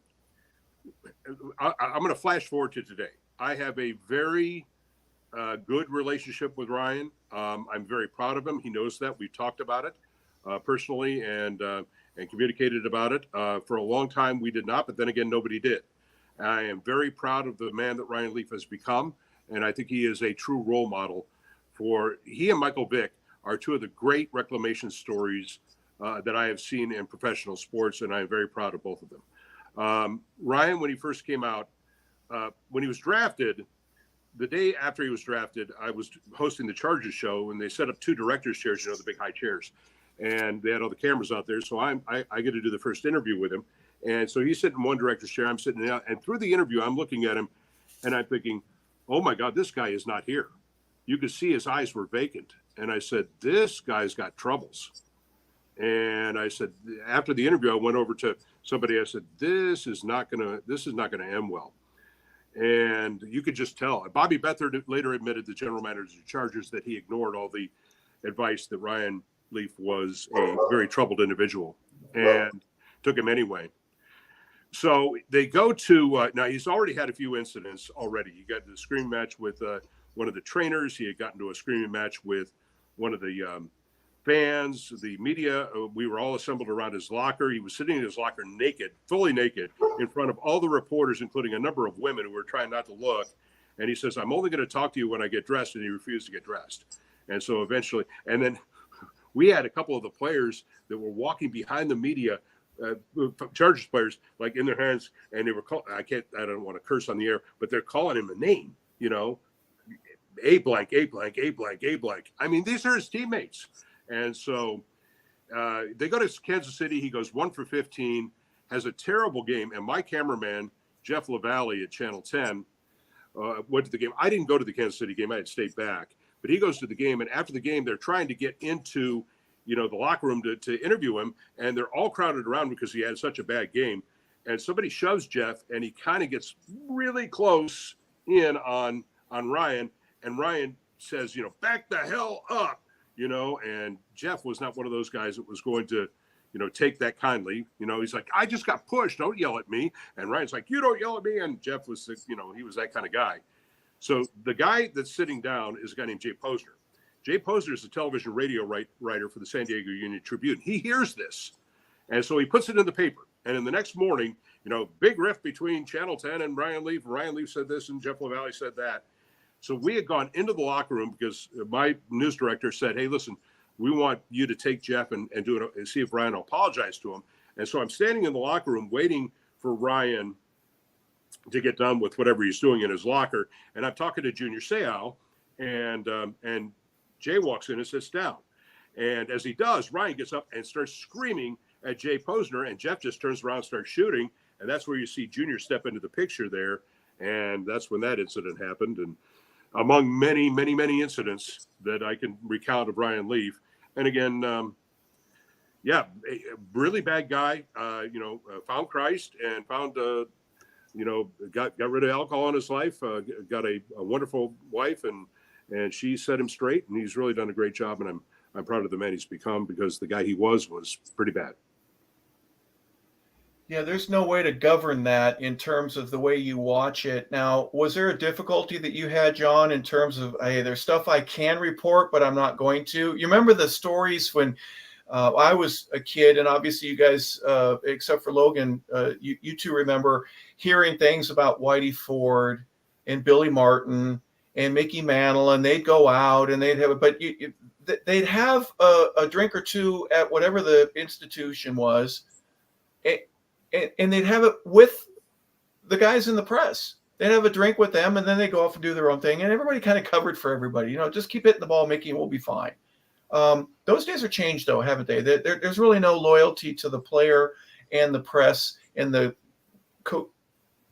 going to flash forward to today. I have a very good relationship with Ryan. I'm very proud of him. He knows that. We've talked about it personally and communicated about it. For a long time, we did not, but then again, nobody did. I am very proud of the man that Ryan Leaf has become, and I think he is a true role model. He and Michael Vick are 2 of the great reclamation stories that I have seen in professional sports, and I am very proud of both of them. Ryan, when he first came out, when he was drafted, the day after he was drafted, I was hosting the Chargers show, and they set up 2 directors' chairs, the big high chairs, and they had all the cameras out there. So I get to do the first interview with him, and so he's sitting in one director's chair, I'm sitting out, and through the interview, I'm looking at him, and I'm thinking, oh my God, this guy is not here. You could see his eyes were vacant. And I said, this guy's got troubles. And I said, after the interview, I went over to somebody. I said, this is not going to end well. And you could just tell. Bobby Beathard later admitted, the general manager of the Chargers, that he ignored all the advice that Ryan Leaf was a very troubled individual and took him anyway. So they go to now he's already had a few incidents already. You got the screen match with one of the trainers. He had gotten to a screaming match with one of the fans, the media. We were all assembled around his locker. He was sitting in his locker naked, fully naked, in front of all the reporters, including a number of women who were trying not to look. And he says, "I'm only going to talk to you when I get dressed." And he refused to get dressed. And so eventually, and then we had a couple of the players that were walking behind the media, Chargers players, like in their hands, and they were I don't want to curse on the air, but they're calling him a name, A blank, A blank, A blank, A blank. I mean, these are his teammates. And so they go to Kansas City. He goes 1 for 15, has a terrible game. And my cameraman, Jeff LaValle at Channel 10, went to the game. I didn't go to the Kansas City game. I had stayed back. But he goes to the game. And after the game, they're trying to get into, the locker room to interview him. And they're all crowded around because he had such a bad game. And somebody shoves Jeff, and he kind of gets really close in on Ryan. And Ryan says, back the hell up, and Jeff was not one of those guys that was going to, take that kindly. He's like, I just got pushed. Don't yell at me. And Ryan's like, you don't yell at me. And Jeff was, he was that kind of guy. So the guy that's sitting down is a guy named Jay Posner. Jay Posner is a television radio writer for the San Diego Union Tribune. He hears this. And so he puts it in the paper. And in the next morning, big rift between Channel 10 and Ryan Leaf. Ryan Leaf said this and Jeff LaValle said that. So we had gone into the locker room because my news director said, hey, listen, we want you to take Jeff and do it and see if Ryan will apologize to him. And so I'm standing in the locker room waiting for Ryan to get done with whatever he's doing in his locker. And I'm talking to Junior Seau, and Jay walks in and sits down. And as he does, Ryan gets up and starts screaming at Jay Posner, and Jeff just turns around and starts shooting. And that's where you see Junior step into the picture there. And that's when that incident happened. And among many, many, many incidents that I can recount of Ryan Leaf. And again, a really bad guy, found Christ and found, got rid of alcohol in his life, got a wonderful wife, and she set him straight. And he's really done a great job. And I'm proud of the man he's become, because the guy he was pretty bad. Yeah, there's no way to govern that in terms of the way you watch it. Now, was there a difficulty that you had, John, in terms of, hey, there's stuff I can report, but I'm not going to? You remember the stories when I was a kid, and obviously you guys, except for Logan, you two remember hearing things about Whitey Ford and Billy Martin and Mickey Mantle, and they'd go out and they'd have, but they'd have a drink or two at whatever the institution was. And they'd have it with the guys in the press. They'd have a drink with them, and then they go off and do their own thing. And everybody kind of covered for everybody. Just keep hitting the ball, Mickey, and we'll be fine. Those days are changed, though, haven't they? There's really no loyalty to the player and the press and the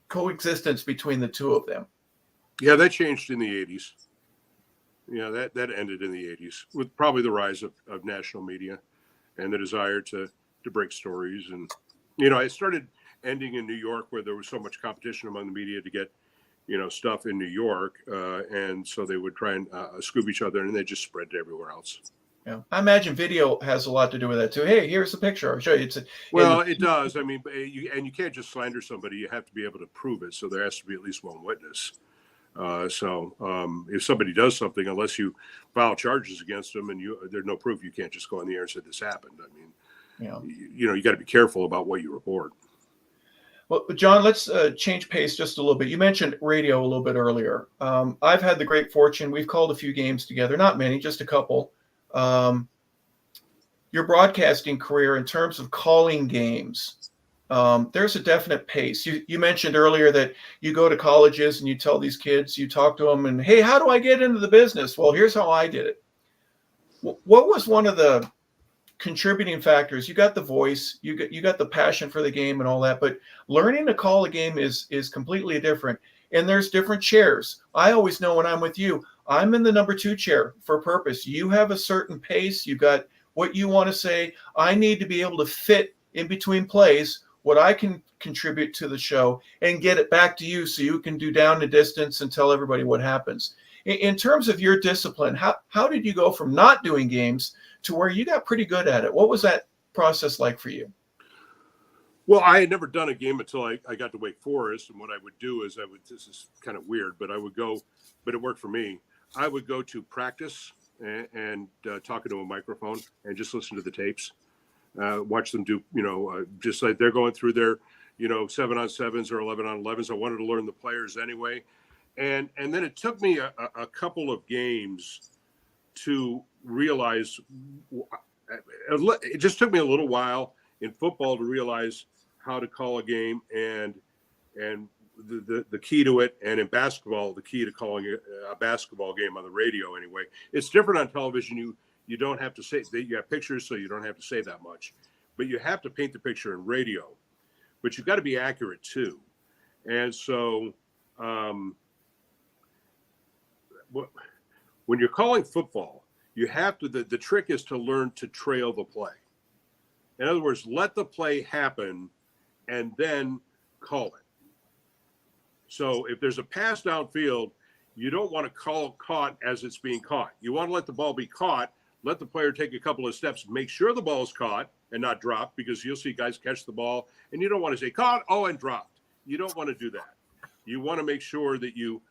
coexistence between the two of them. Yeah, that changed in the 80s. Yeah, that ended in the 80s with probably the rise of national media and the desire to break stories. And it started ending in New York, where there was so much competition among the media to get, stuff in New York. And so they would try and scoop each other, and they just spread to everywhere else. Yeah, I imagine video has a lot to do with that too. Hey, here's a picture. I'll show you. It does. I mean, you can't just slander somebody. You have to be able to prove it. So there has to be at least one witness. If somebody does something, unless you file charges against them and there's no proof, you can't just go in the air and say this happened. I mean, you got to be careful about what you report. Well, John, let's change pace just a little bit. You mentioned radio a little bit earlier. I've had the great fortune. We've called a few games together, not many, just a couple. Your broadcasting career in terms of calling games, there's a definite pace. You mentioned earlier that you go to colleges and you tell these kids, you talk to them, and, hey, how do I get into the business? Well, here's how I did it. What was one of the contributing factors? You got the voice, you got the passion for the game and all that, but learning to call a game is completely different. And there's different chairs. I always know when I'm with you, I'm in the number 2 chair for a purpose. You have a certain pace. You got what you want to say. I need to be able to fit in between plays what I can contribute to the show and get it back to you so you can do down the distance and tell everybody what happens. In terms of your discipline, how did you go from not doing games to where you got pretty good at it? What was that process like for you? Well, I had never done a game until I got to Wake Forest. And what I would do is this is kind of weird, but I would go, but it worked for me. I would go to practice and talk into a microphone and just listen to the tapes. Watch them do, just like they're going through their, 7-on-7s or 11-on-11s. I wanted to learn the players anyway. And then it took me a couple of games to realize, it just took me a little while in football to realize how to call a game and the key to it, and in basketball, the key to calling a basketball game on the radio anyway. It's different on television. You don't have to say that you have pictures, so you don't have to say that much, but you have to paint the picture in radio, but you've got to be accurate too. And so when you're calling football, you have to, the trick is to learn to trail the play. In other words, let the play happen and then call it. So if there's a pass downfield, you don't want to call caught as it's being caught. You want to let the ball be caught, let the player take a couple of steps, make sure the ball is caught and not dropped, because you'll see guys catch the ball and you don't want to say caught, and dropped. You don't want to do that. You want to make sure that you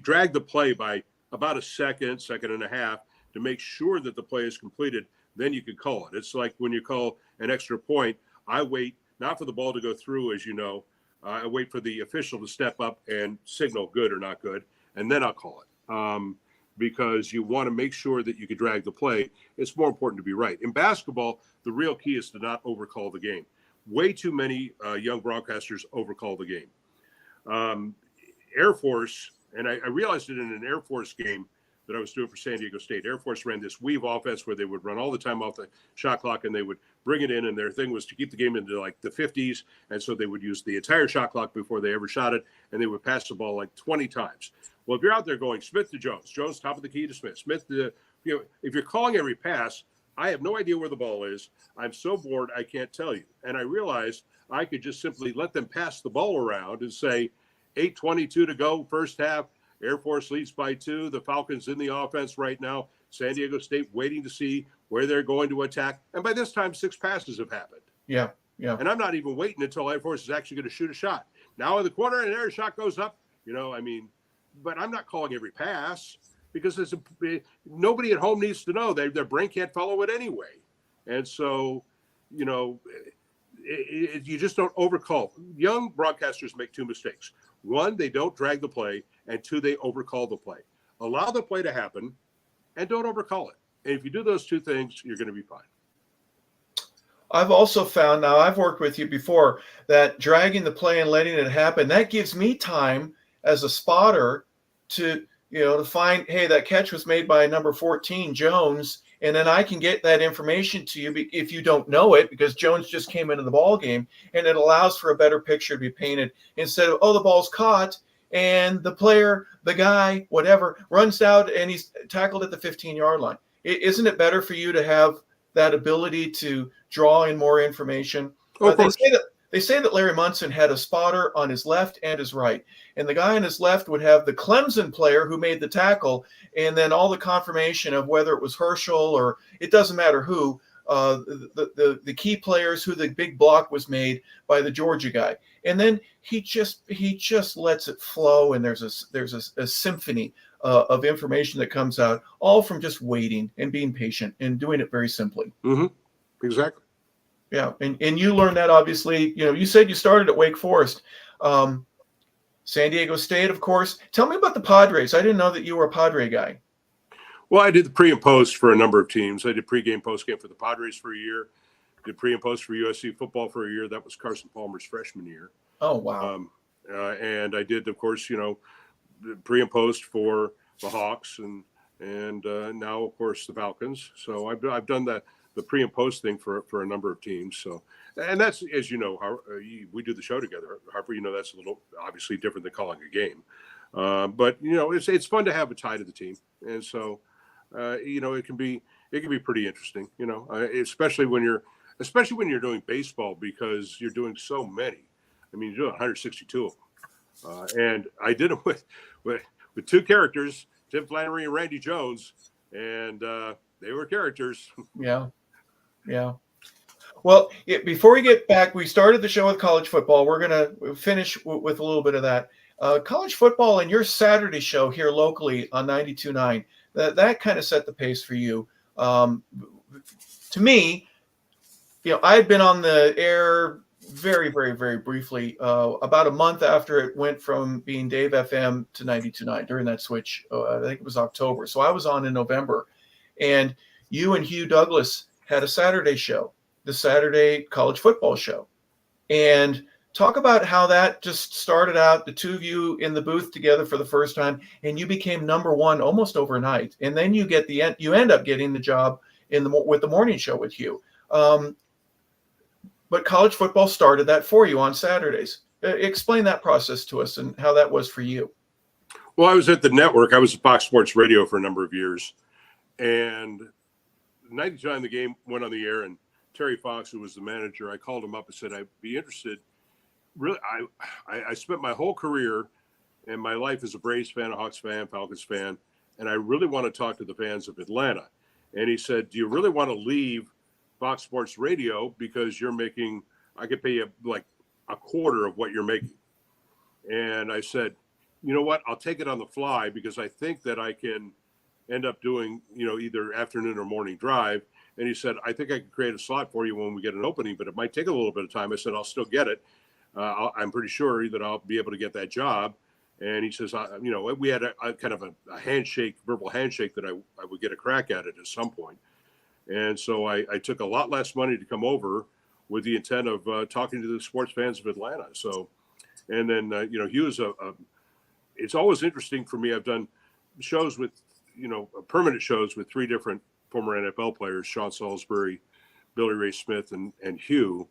drag the play by about a second and a half to make sure that the play is completed. Then you can call it. It's like when you call an extra point, I wait not for the ball to go through, as you know. I wait for the official to step up and signal good or not good, and then I'll call it. Because you want to make sure that you can drag the play. It's more important to be right. In basketball, the real key is to not overcall the game. Way too many young broadcasters overcall the game. Air Force, and I realized it in an Air Force game that I was doing for San Diego State. Air Force ran this weave offense where they would run all the time off the shot clock, and they would bring it in, and their thing was to keep the game into like the 50s, and so they would use the entire shot clock before they ever shot it, and they would pass the ball like 20 times. Well, if you're out there going Smith to Jones, Jones top of the key to Smith, Smith to, if you're calling every pass, I have no idea where the ball is. I'm so bored, I can't tell you. And I realized I could just simply let them pass the ball around and say 8:22 to go, first half. Air Force leads by 2. The Falcons in the offense right now. San Diego State waiting to see where they're going to attack. And by this time, 6 passes have happened. Yeah. And I'm not even waiting until Air Force is actually going to shoot a shot. Now in the corner, and there a shot goes up. But I'm not calling every pass because nobody at home needs to know. Their brain can't follow it anyway. And so, you just don't overcall. Young broadcasters make 2 mistakes. 1, they don't drag the play, and 2, they overcall the play. Allow the play to happen, and don't overcall it. And if you do those 2 things, you're going to be fine. I've also found, now I've worked with you before, that dragging the play and letting it happen, that gives me time as a spotter to find, hey, that catch was made by number 14, Jones, and then I can get that information to you if you don't know it, because Jones just came into the ball game, and it allows for a better picture to be painted instead of, the ball's caught and the player, the guy, whatever, runs out and he's tackled at the 15-yard line. Isn't it better for you to have that ability to draw in more information? They say that Larry Munson had a spotter on his left and his right, and the guy on his left would have the Clemson player who made the tackle, and then all the confirmation of whether it was Herschel or it doesn't matter who, the key players, who the big block was made by the Georgia guy, and then he just lets it flow, and there's a symphony of information that comes out, all from just waiting and being patient and doing it very simply. Mm-hmm. Exactly. Yeah, and you learned that, obviously. You said you started at Wake Forest, San Diego State, of course. Tell me about the Padres. I didn't know that you were a Padre guy. Well, I did the pre and post for a number of teams. I did pregame, postgame for the Padres for a year. Did pre and post for USC football for a year. That was Carson Palmer's freshman year. Oh, wow. And I did, of course, pre and post for the Hawks and now, of course, the Falcons. So I've done the pre and post thing for a number of teams. So, and that's, as you know, we do the show together, Harper. That's a little obviously different than calling a game, but it's fun to have a tie to the team, and so it can be pretty interesting. Especially when you're doing baseball, because you're doing so many. I mean, you're doing 162 of them, and I did them with 2 characters, Tim Flannery and Randy Jones, and they were characters. Yeah. Well, before we get back, we started the show with college football. We're going to finish with a little bit of that. college football and your Saturday show here locally on 92.9, that kind of set the pace for you. To me, I had been on the air very, very, very briefly, about a month after it went from being Dave FM to 92.9 during that switch. I think it was October. So I was on in November. And you and Hugh Douglas had a Saturday show, the Saturday college football show. And talk about how that just started out, the two of you in the booth together for the first time, and you became number one almost overnight. And then you end up getting the job with the morning show with Hugh. But college football started that for you on Saturdays. Explain that process to us and how that was for you. Well, I was at the network. I was at Fox Sports Radio for a number of years. And 92.9, the game went on the air, and Terry Fox, who was the manager, I called him up and said, I'd be interested. Really, I spent my whole career and my life as a Braves fan, a Hawks fan, Falcons fan, and I really want to talk to the fans of Atlanta. And he said, do you really want to leave Fox Sports Radio because I could pay you like a quarter of what you're making? And I said, you know what, I'll take it on the fly because I think that I can end up doing, either afternoon or morning drive. And he said, I think I can create a slot for you when we get an opening, but it might take a little bit of time. I said, I'll still get it. I'm pretty sure that I'll be able to get that job. And he says, we had a kind of a handshake, verbal handshake that I would get a crack at it at some point. And so I took a lot less money to come over with the intent of talking to the sports fans of Atlanta. So, and then, Hugh is it's always interesting for me. I've done shows with, permanent shows with three different former NFL players, Sean Salisbury, Billy Ray Smith, and Hugh.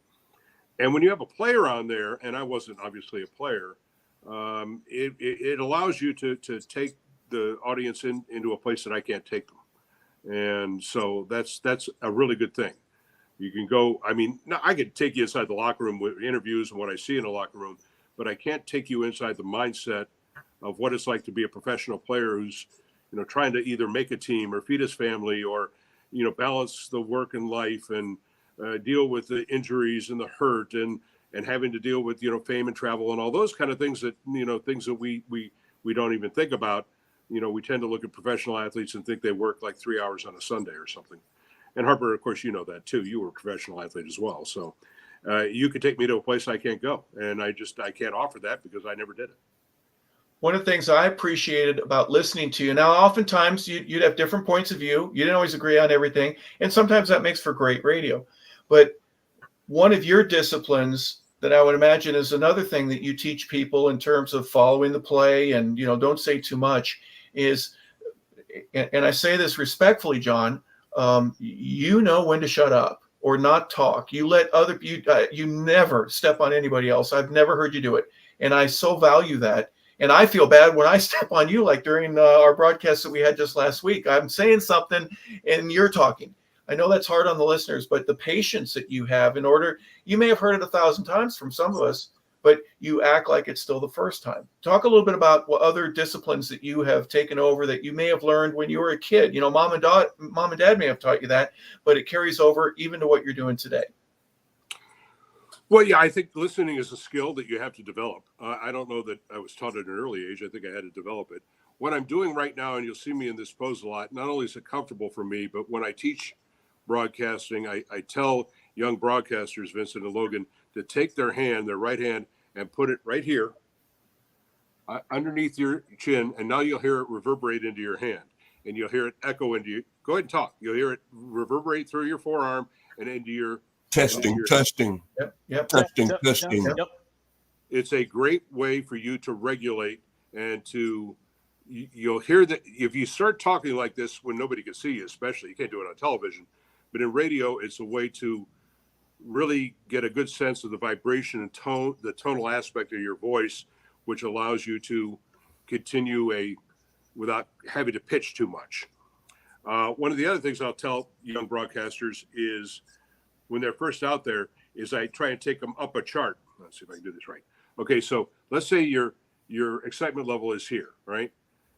And when you have a player on there, and I wasn't obviously a player, it allows you to take the audience into a place that I can't take them. And so that's a really good thing. You can go, I could take you inside the locker room with interviews and what I see in the locker room, but I can't take you inside the mindset of what it's like to be a professional player who's, trying to either make a team or feed his family or, balance the work and life and deal with the injuries and the hurt and having to deal with, fame and travel and all those kind of things that, things that we don't even think about. We tend to look at professional athletes and think they work like 3 hours on a Sunday or something. And Harper, of course, that too. You were a professional athlete as well. So you could take me to a place I can't go. And I can't offer that because I never did it. One of the things I appreciated about listening to you, now oftentimes you'd have different points of view. You didn't always agree on everything. And sometimes that makes for great radio. But one of your disciplines that I would imagine is another thing that you teach people in terms of following the play and, don't say too much is, and I say this respectfully, John, you know when to shut up or not talk. You let you never step on anybody else. I've never heard you do it. And I so value that. And I feel bad when I step on you, like during our broadcast that we had just last week. I'm saying something and you're talking. I know that's hard on the listeners, but the patience that you have you may have heard it 1,000 times from some of us, but you act like it's still the first time. Talk a little bit about what other disciplines that you have taken over that you may have learned when you were a kid. Mom and dad may have taught you that, but it carries over even to what you're doing today. Well, yeah, I think listening is a skill that you have to develop. I don't know that I was taught at an early age. I think I had to develop it. What I'm doing right now, and you'll see me in this pose a lot, not only is it comfortable for me, but when I teach broadcasting, I tell young broadcasters, Vincent and Logan, to take their right hand, and put it right here underneath your chin, and now you'll hear it reverberate into your hand, and you'll hear it echo into you. Go ahead and talk. You'll hear it reverberate through your forearm and into your testing. Yep. Testing. Yep. It's a great way for you to regulate and you'll hear that if you start talking like this when nobody can see you, especially, you can't do it on television, but in radio, it's a way to really get a good sense of the vibration and tone, the tonal aspect of your voice, which allows you to continue without having to pitch too much. One of the other things I'll tell young broadcasters is when they're first out there is I try and take them up a chart. Let's see if I can do this right. Okay, so let's say your excitement level is here, right?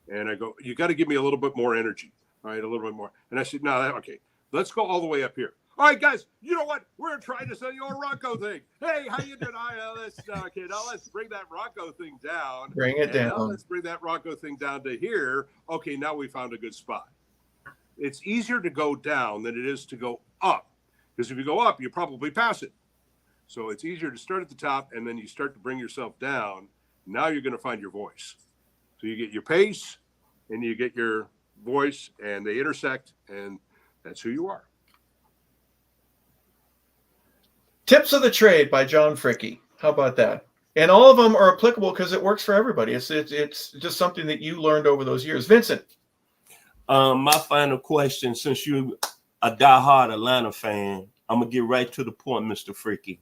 And I go, you got to give me a little bit more energy, right? A little bit more. And I said, no, okay, let's go all the way up here. All right, guys, you know what? We're trying to sell you a Rocco thing. Hey, how you doing? Let's bring that Rocco thing down. Bring it down. Now let's bring that Rocco thing down to here. Okay, now we found a good spot. It's easier to go down than it is to go up. Because if you go up, you probably pass it. So it's easier to start at the top, and then you start to bring yourself down. Now you're going to find your voice. So you get your pace, and you get your voice, and they intersect, and that's who you are. Tips of the Trade by John Fricke. How about that? And all of them are applicable because it works for everybody. It's just something that you learned over those years. Vincent. My final question, since you're a diehard Atlanta fan, I'm going to get right to the point, Mr. Fricke.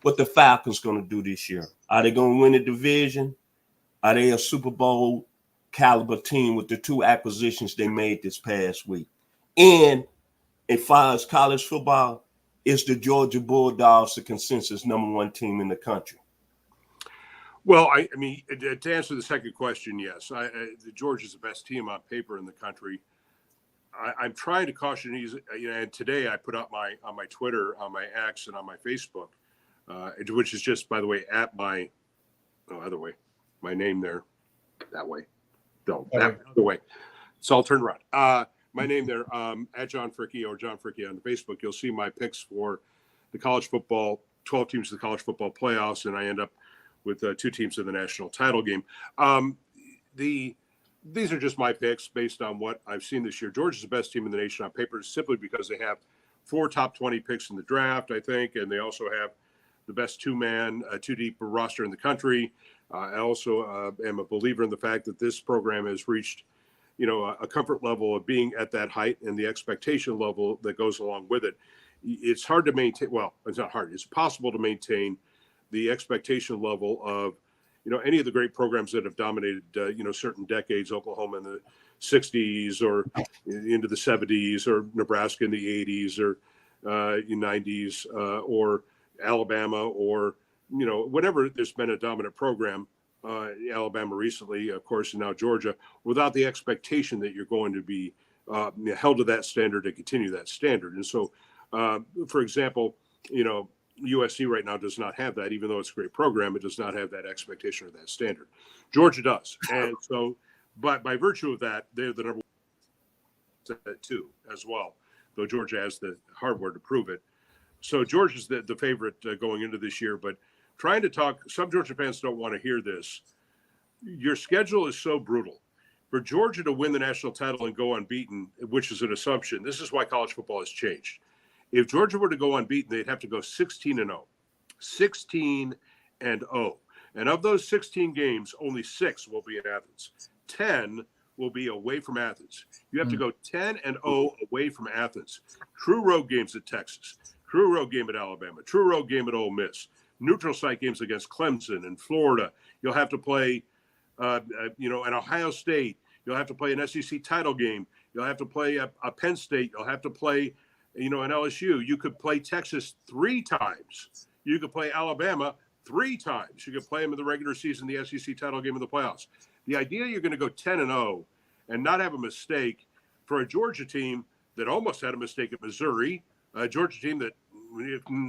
What the Falcons going to do this year? Are they going to win the division? Are they a Super Bowl caliber team with the 2 acquisitions they made this past week? And as far as college football, is the Georgia Bulldogs the consensus #1 team in the country? Well, I mean, to answer the second question, yes. Georgia's the best team on paper in the country. I'm trying to caution these. And today I put up on my Twitter, on my X, and on my Facebook, which is just, by the way, at my other way, my name there, that way, no, that other way. It's all turned around. My name there, at John Fricke or John Fricke on the Facebook. You'll see my picks for the college football, 12 teams of the college football playoffs, and I end up with 2 teams in the national title game. These are just my picks based on what I've seen this year. Georgia's the best team in the nation on paper simply because they have 4 top 20 picks in the draft, I think, and they also have the best 2-man, 2-deep roster in the country. I also am a believer in the fact that this program has reached a comfort level of being at that height and the expectation level that goes along with it. It's hard to maintain. Well, it's not hard. It's possible to maintain the expectation level of, any of the great programs that have dominated, certain decades, Oklahoma in the 60s or into the 70s, or Nebraska in the 80s or 90s, or Alabama, or, whenever there's been a dominant program, Alabama recently, of course, and now Georgia, without the expectation that you're going to be held to that standard and continue that standard. And so, for example, USC right now does not have that, even though it's a great program. It does not have that expectation or that standard. Georgia does. And so, but by virtue of that, they're the number 2 as well, though Georgia has the hardware to prove it. So Georgia's the favorite going into this year, but trying to talk, some Georgia fans don't want to hear this. Your schedule is so brutal. For Georgia to win the national title and go unbeaten, which is an assumption, this is why college football has changed. If Georgia were to go unbeaten, they'd have to go 16-0. 16-0. And of those 16 games, only 6 will be in Athens. 10 will be away from Athens. You have to go 10-0 away from Athens. True road games at Texas. True road game at Alabama. True road game at Ole Miss. Neutral site games against Clemson and Florida. You'll have to play, an Ohio State. You'll have to play an SEC title game. You'll have to play a Penn State. You'll have to play, an LSU. You could play Texas 3 times. You could play Alabama 3 times. You could play them in the regular season, the SEC title game, in the playoffs. The idea you're going to go 10-0 and not have a mistake for a Georgia team that almost had a mistake at Missouri, a Georgia team that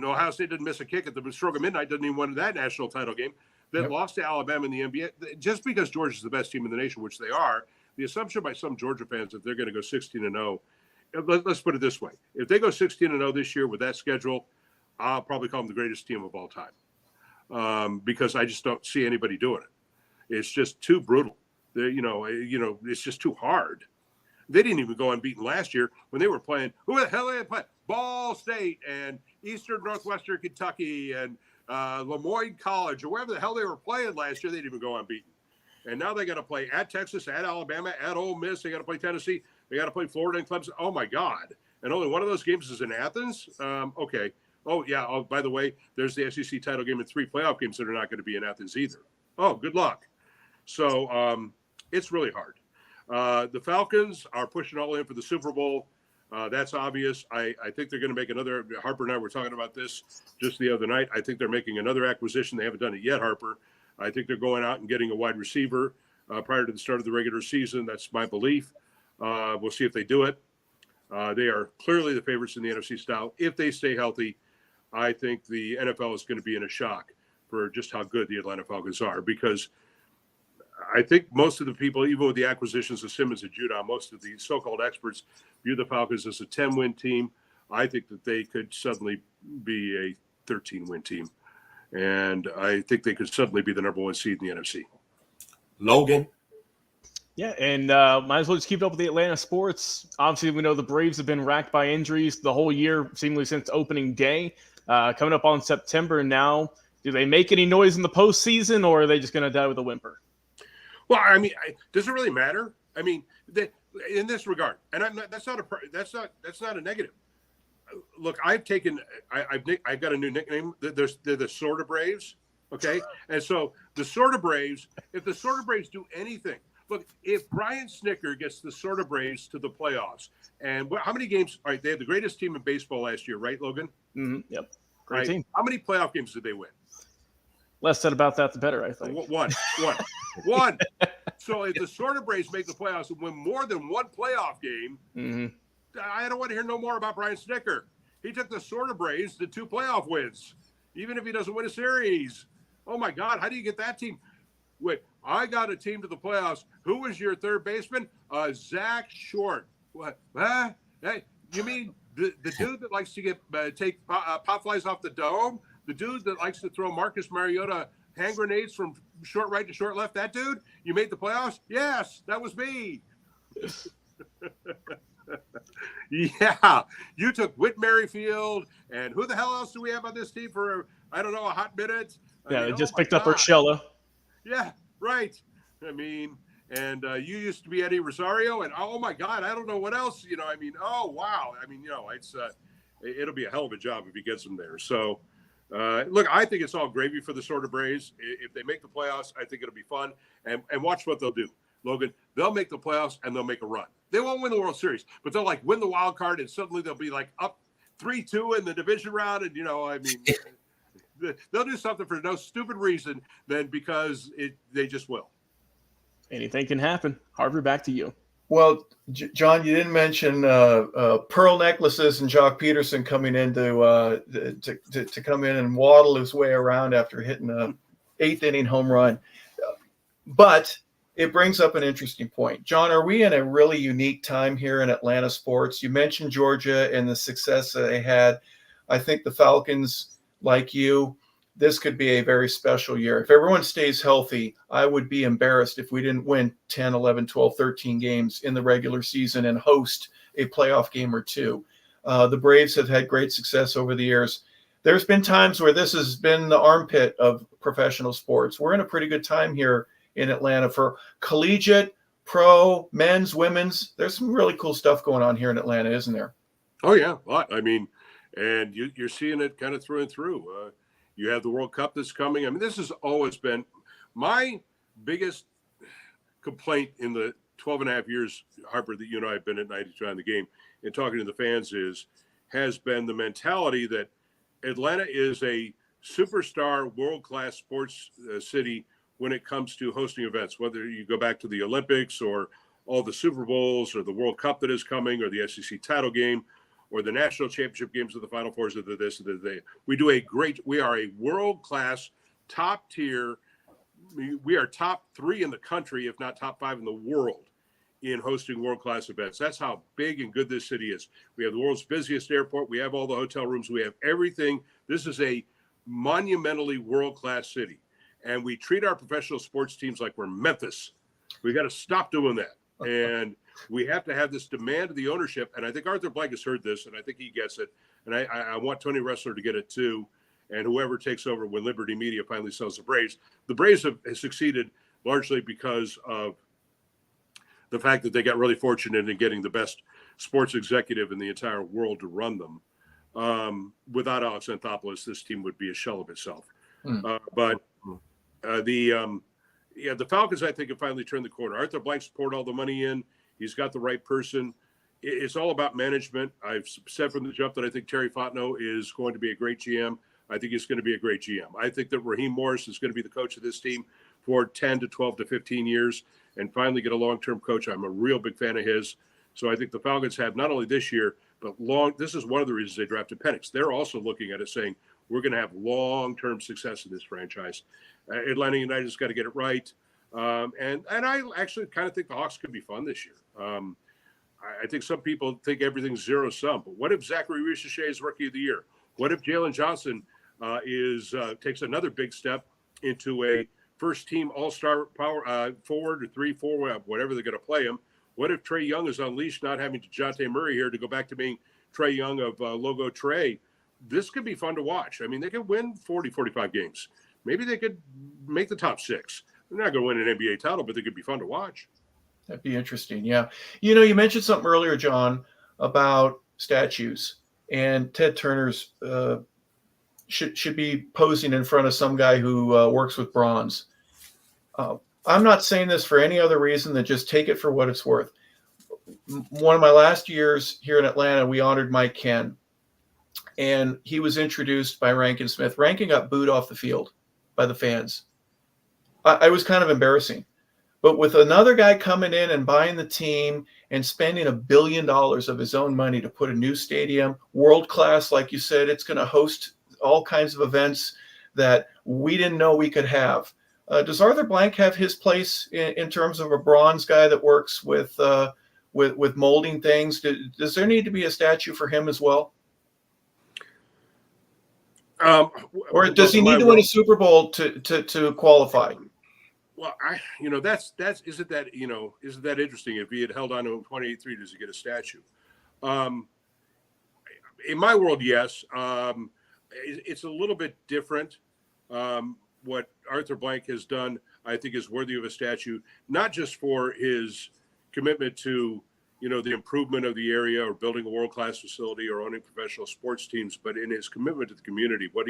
Ohio State didn't miss a kick at the stroke of midnight, doesn't even win that national title game, that lost to Alabama in the NBA. Just because Georgia's the best team in the nation, which they are, the assumption by some Georgia fans that they're going to go 16-0. Let's put it this way. If they go 16-0 this year with that schedule, I'll probably call them the greatest team of all time, because I just don't see anybody doing it. It's just too brutal. It's just too hard. They didn't even go unbeaten last year when they were playing. Who the hell are they playing? Ball State and Eastern Northwestern Kentucky and Lemoyne College, or wherever the hell they were playing last year. They didn't even go unbeaten. And now they got to play at Texas, at Alabama, at Ole Miss. They got to play Tennessee. They got to play Florida and Clemson. Oh, my God. And only one of those games is in Athens? Okay. Oh, yeah. Oh, by the way, there's the SEC title game and 3 playoff games that are not going to be in Athens either. Oh, good luck. So it's really hard. The Falcons are pushing all in for the Super Bowl. That's obvious. I think they're going to make another. Harper and I were talking about this just the other night. I think they're making another acquisition. They haven't done it yet, Harper. I think they're going out and getting a wide receiver prior to the start of the regular season. That's my belief. We'll see if they do it. They are clearly the favorites in the NFC South. If they stay healthy, I think the NFL is going to be in a shock for just how good the Atlanta Falcons are, because I think most of the people, even with the acquisitions of Simmons and Judon, most of the so-called experts view the Falcons as a 10-win team. I think that they could suddenly be a 13-win team. And I think they could suddenly be the number one seed in the NFC. Logan? Yeah, and might as well just keep up with the Atlanta sports. Obviously, we know the Braves have been racked by injuries the whole year, seemingly since opening day. Coming up on September now, do they make any noise in the postseason, or are they just going to die with a whimper? Well, I mean, does it really matter? I mean, in this regard, and that's not a negative. Look, I got a new nickname. They're the sort of Braves, okay? And so the sort of Braves, if the sort of Braves do anything, look, if Brian Snitker gets the sort of Braves to the playoffs, and how many games? All right, they had the greatest team in baseball last year, right, Logan? Mm-hmm. Yep, great right? team. How many playoff games did they win? Less said about that, the better, I think. One. So if the sort of Braves make the playoffs and win more than one playoff game, I don't want to hear no more about Brian Snitker. He took the sort of Braves to 2 playoff wins, even if he doesn't win a series. Oh, my God, how do you get that team? Wait, I got a team to the playoffs. Who was your third baseman? Zach Short. What? Huh? Hey, you mean the dude that likes to take pop flies off the dome? The dude that likes to throw Marcus Mariota hand grenades from short right to short left? That dude? You made the playoffs? Yes, that was me. Yeah, you took Whit Merrifield, and who the hell else do we have on this team for, I don't know, a hot minute? They just picked up Urshela. Yeah, right. I mean, and you used to be Eddie Rosario, and oh my God, I don't know what else. I mean, oh wow. I mean, it's it'll be a hell of a job if he gets them there. So, look, I think it's all gravy for the sort of Braves. If they make the playoffs, I think it'll be fun. And watch what they'll do, Logan. They'll make the playoffs and they'll make a run. They won't win the World Series, but they'll win the wild card, and suddenly they'll be up 3-2 in the division round. And I mean, they'll do something for no stupid reason than because they just will. Anything can happen. Harper, back to you. Well, John, you didn't mention pearl necklaces and Jock Peterson coming in to come in and waddle his way around after hitting a 8th inning home run. But it brings up an interesting point. John, are we in a really unique time here in Atlanta sports? You mentioned Georgia and the success that they had. I think the Falcons, like you, this could be a very special year. If everyone stays healthy, I would be embarrassed if we didn't win 10, 11, 12, 13 games in the regular season and host a playoff game or two. The Braves have had great success over the years. There's been times where this has been the armpit of professional sports. We're in a pretty good time here in Atlanta for collegiate, pro, men's, women's. There's some really cool stuff going on here in Atlanta, isn't there? Oh, yeah. A lot. I mean, and you're seeing it kind of through and through. You have the World Cup that's coming. I mean, this has always been my biggest complaint in the 12 and a half years, Harper, that you and I have been at 92 on the game and talking to the fans has been the mentality that Atlanta is a superstar world-class sports city when it comes to hosting events, whether you go back to the Olympics or all the Super Bowls or the World Cup that is coming or the SEC title game or the national championship games of the Final Fours of this or the we are a world-class, top tier. We are top 3 in the country, if not top 5 in the world in hosting world-class events. That's how big and good this city is. We have the world's busiest airport. We have all the hotel rooms. We have everything. This is a monumentally world-class city. And we treat our professional sports teams like we're Memphis. We got to stop doing that. And we have to have this demand of the ownership. And I think Arthur Blank has heard this, and I think he gets it. And I want Tony Ressler to get it too. And whoever takes over when Liberty Media finally sells the Braves have succeeded largely because of the fact that they got really fortunate in getting the best sports executive in the entire world to run them. Without Alex Anthopoulos, this team would be a shell of itself. But the Falcons, I think, have finally turned the corner. Arthur Blank's poured all the money in. He's got the right person. It's all about management. I've said from the jump that I think Terry Fontenot is going to be a great GM. I think he's going to be a great GM. I think that Raheem Morris is going to be the coach of this team for 10 to 12 to 15 years and finally get a long-term coach. I'm a real big fan of his. So I think the Falcons have not only this year, but this is one of the reasons they drafted Penix. They're also looking at it saying, we're going to have long-term success in this franchise. Atlanta United has got to get it right. And I actually kind of think the Hawks could be fun this year. I think some people think everything's zero-sum, but what if Zachary Richer is Rookie of the Year? What if Jalen Johnson takes another big step into a first-team All-Star power forward or 3-4, whatever they're going to play him? What if Trae Young is unleashed, not having DeJounte Murray here to go back to being Trae Young of Logo Trae? This could be fun to watch. I mean, they could win 40, 45 games. Maybe they could make the top 6. They're not going to win an NBA title, but they could be fun to watch. That'd be interesting. Yeah. You know, you mentioned something earlier, John, about statues, and Ted Turner's should be posing in front of some guy who works with bronze. I'm not saying this for any other reason than just take it for what it's worth. One of my last years here in Atlanta, we honored Mike Ken, and he was introduced by Rankin Smith. Rankin got booed off the field by the fans. I was kind of embarrassing. But with another guy coming in and buying the team and spending $1 billion of his own money to put a new stadium, world class, like you said, it's going to host all kinds of events that we didn't know we could have. Does Arthur Blank have his place in terms of a bronze guy that works with molding things? Does there need to be a statue for him as well? Or does he need to win a Super Bowl to qualify? Well, that's isn't that interesting? If he had held on to him 28-3, does he get a statue? In my world, yes. It's a little bit different. What Arthur Blank has done, I think, is worthy of a statue, not just for his commitment to, the improvement of the area or building a world-class facility or owning professional sports teams, but in his commitment to the community. What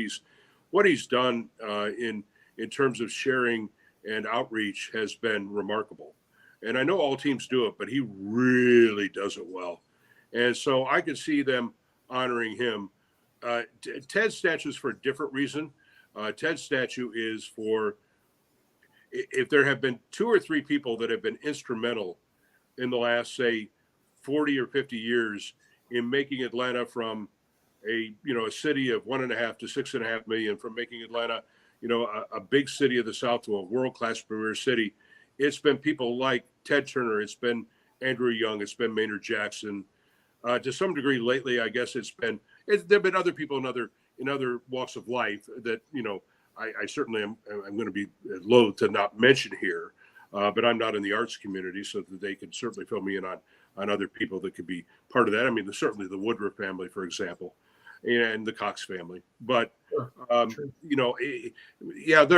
he's done in terms of sharing and outreach has been remarkable. And I know all teams do it, but he really does it well. And so I could see them honoring him. Ted's statue is for a different reason. Ted's statue is for if there have been 2 or 3 people that have been instrumental in the last, say, 40 or 50 years in making Atlanta from a city of 1.5 to 6.5 million, from making Atlanta, a big city of the South to a world-class premier city. It's been people like Ted Turner. It's been Andrew Young. It's been Maynard Jackson. To some degree lately, I guess there have been other people in other walks of life that, I certainly am going to be loath to not mention here, but I'm not in the arts community, so that they can certainly fill me in on other people that could be part of that. I mean, certainly the Woodruff family, for example, and the Cox family. But, there are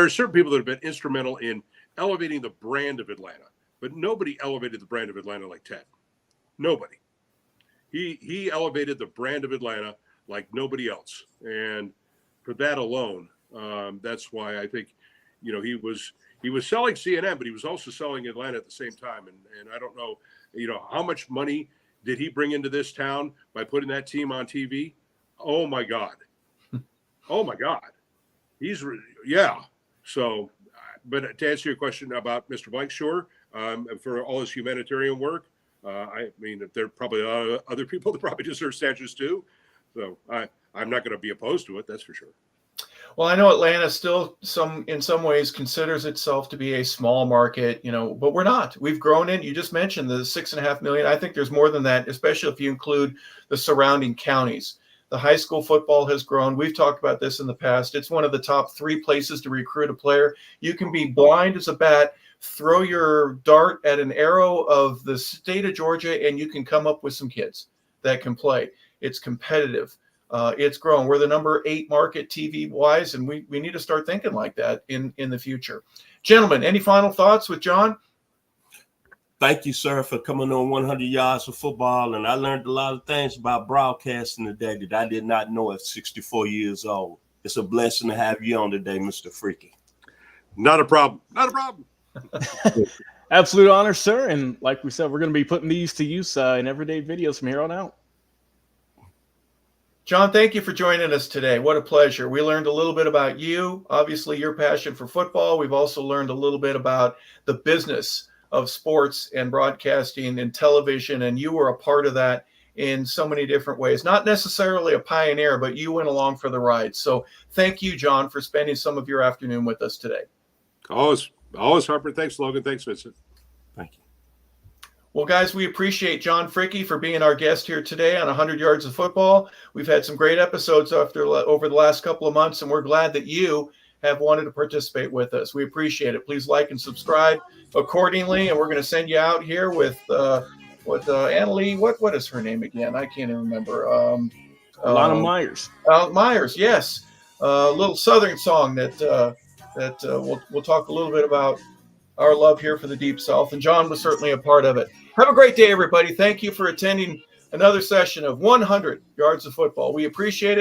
certain people that have been instrumental in elevating the brand of Atlanta, but nobody elevated the brand of Atlanta like Ted. Nobody. He elevated the brand of Atlanta like nobody else. And for that alone, that's why I think, he was selling CNN, but he was also selling Atlanta at the same time. And I don't know, how much money did he bring into this town by putting that team on TV? Oh my God. Oh my God. So, but to answer your question about Mr. Blank, sure. For all his humanitarian work, there are probably other people that probably deserve statues too. So I'm not going to be opposed to it. That's for sure. Well, I know Atlanta still in some ways considers itself to be a small market, but we're not. We've grown in. You just mentioned the 6.5 million. I think there's more than that, especially if you include the surrounding counties. The high school football has grown. We've talked about this in the past. It's one of the top 3 places to recruit a player. You can be blind as a bat, throw your dart at an arrow of the state of Georgia, and you can come up with some kids that can play. It's competitive. It's grown. We're the number 8 market TV-wise, and we need to start thinking like that in the future. Gentlemen, any final thoughts with John? Thank you, sir, for coming on 100 Yards of Football. And I learned a lot of things about broadcasting today that I did not know at 64 years old. It's a blessing to have you on today, Mr. Fricke. Not a problem. Not a problem. Absolute honor, sir. And like we said, we're going to be putting these to use in everyday videos from here on out. John, thank you for joining us today. What a pleasure. We learned a little bit about you, obviously your passion for football. We've also learned a little bit about the business of sports and broadcasting and television, and you were a part of that in so many different ways. Not necessarily a pioneer, but you went along for the ride. So thank you, John, for spending some of your afternoon with us today. Always, Harper. Thanks, Logan. Thanks, Vincent. Thank you. Well, guys, we appreciate John Fricke for being our guest here today on 100 Yards of Football. We've had some great episodes over the last couple of months, and we're glad that you have wanted to participate with us. We appreciate it. Please like and subscribe accordingly, and we're going to send you out here with Annalie. What is her name again? I can't even remember. Lana Myers. Myers, yes. A little Southern song that we'll talk a little bit about our love here for the Deep South, and John was certainly a part of it. Have a great day, everybody. Thank you for attending another session of 100 Yards of Football. We appreciate it.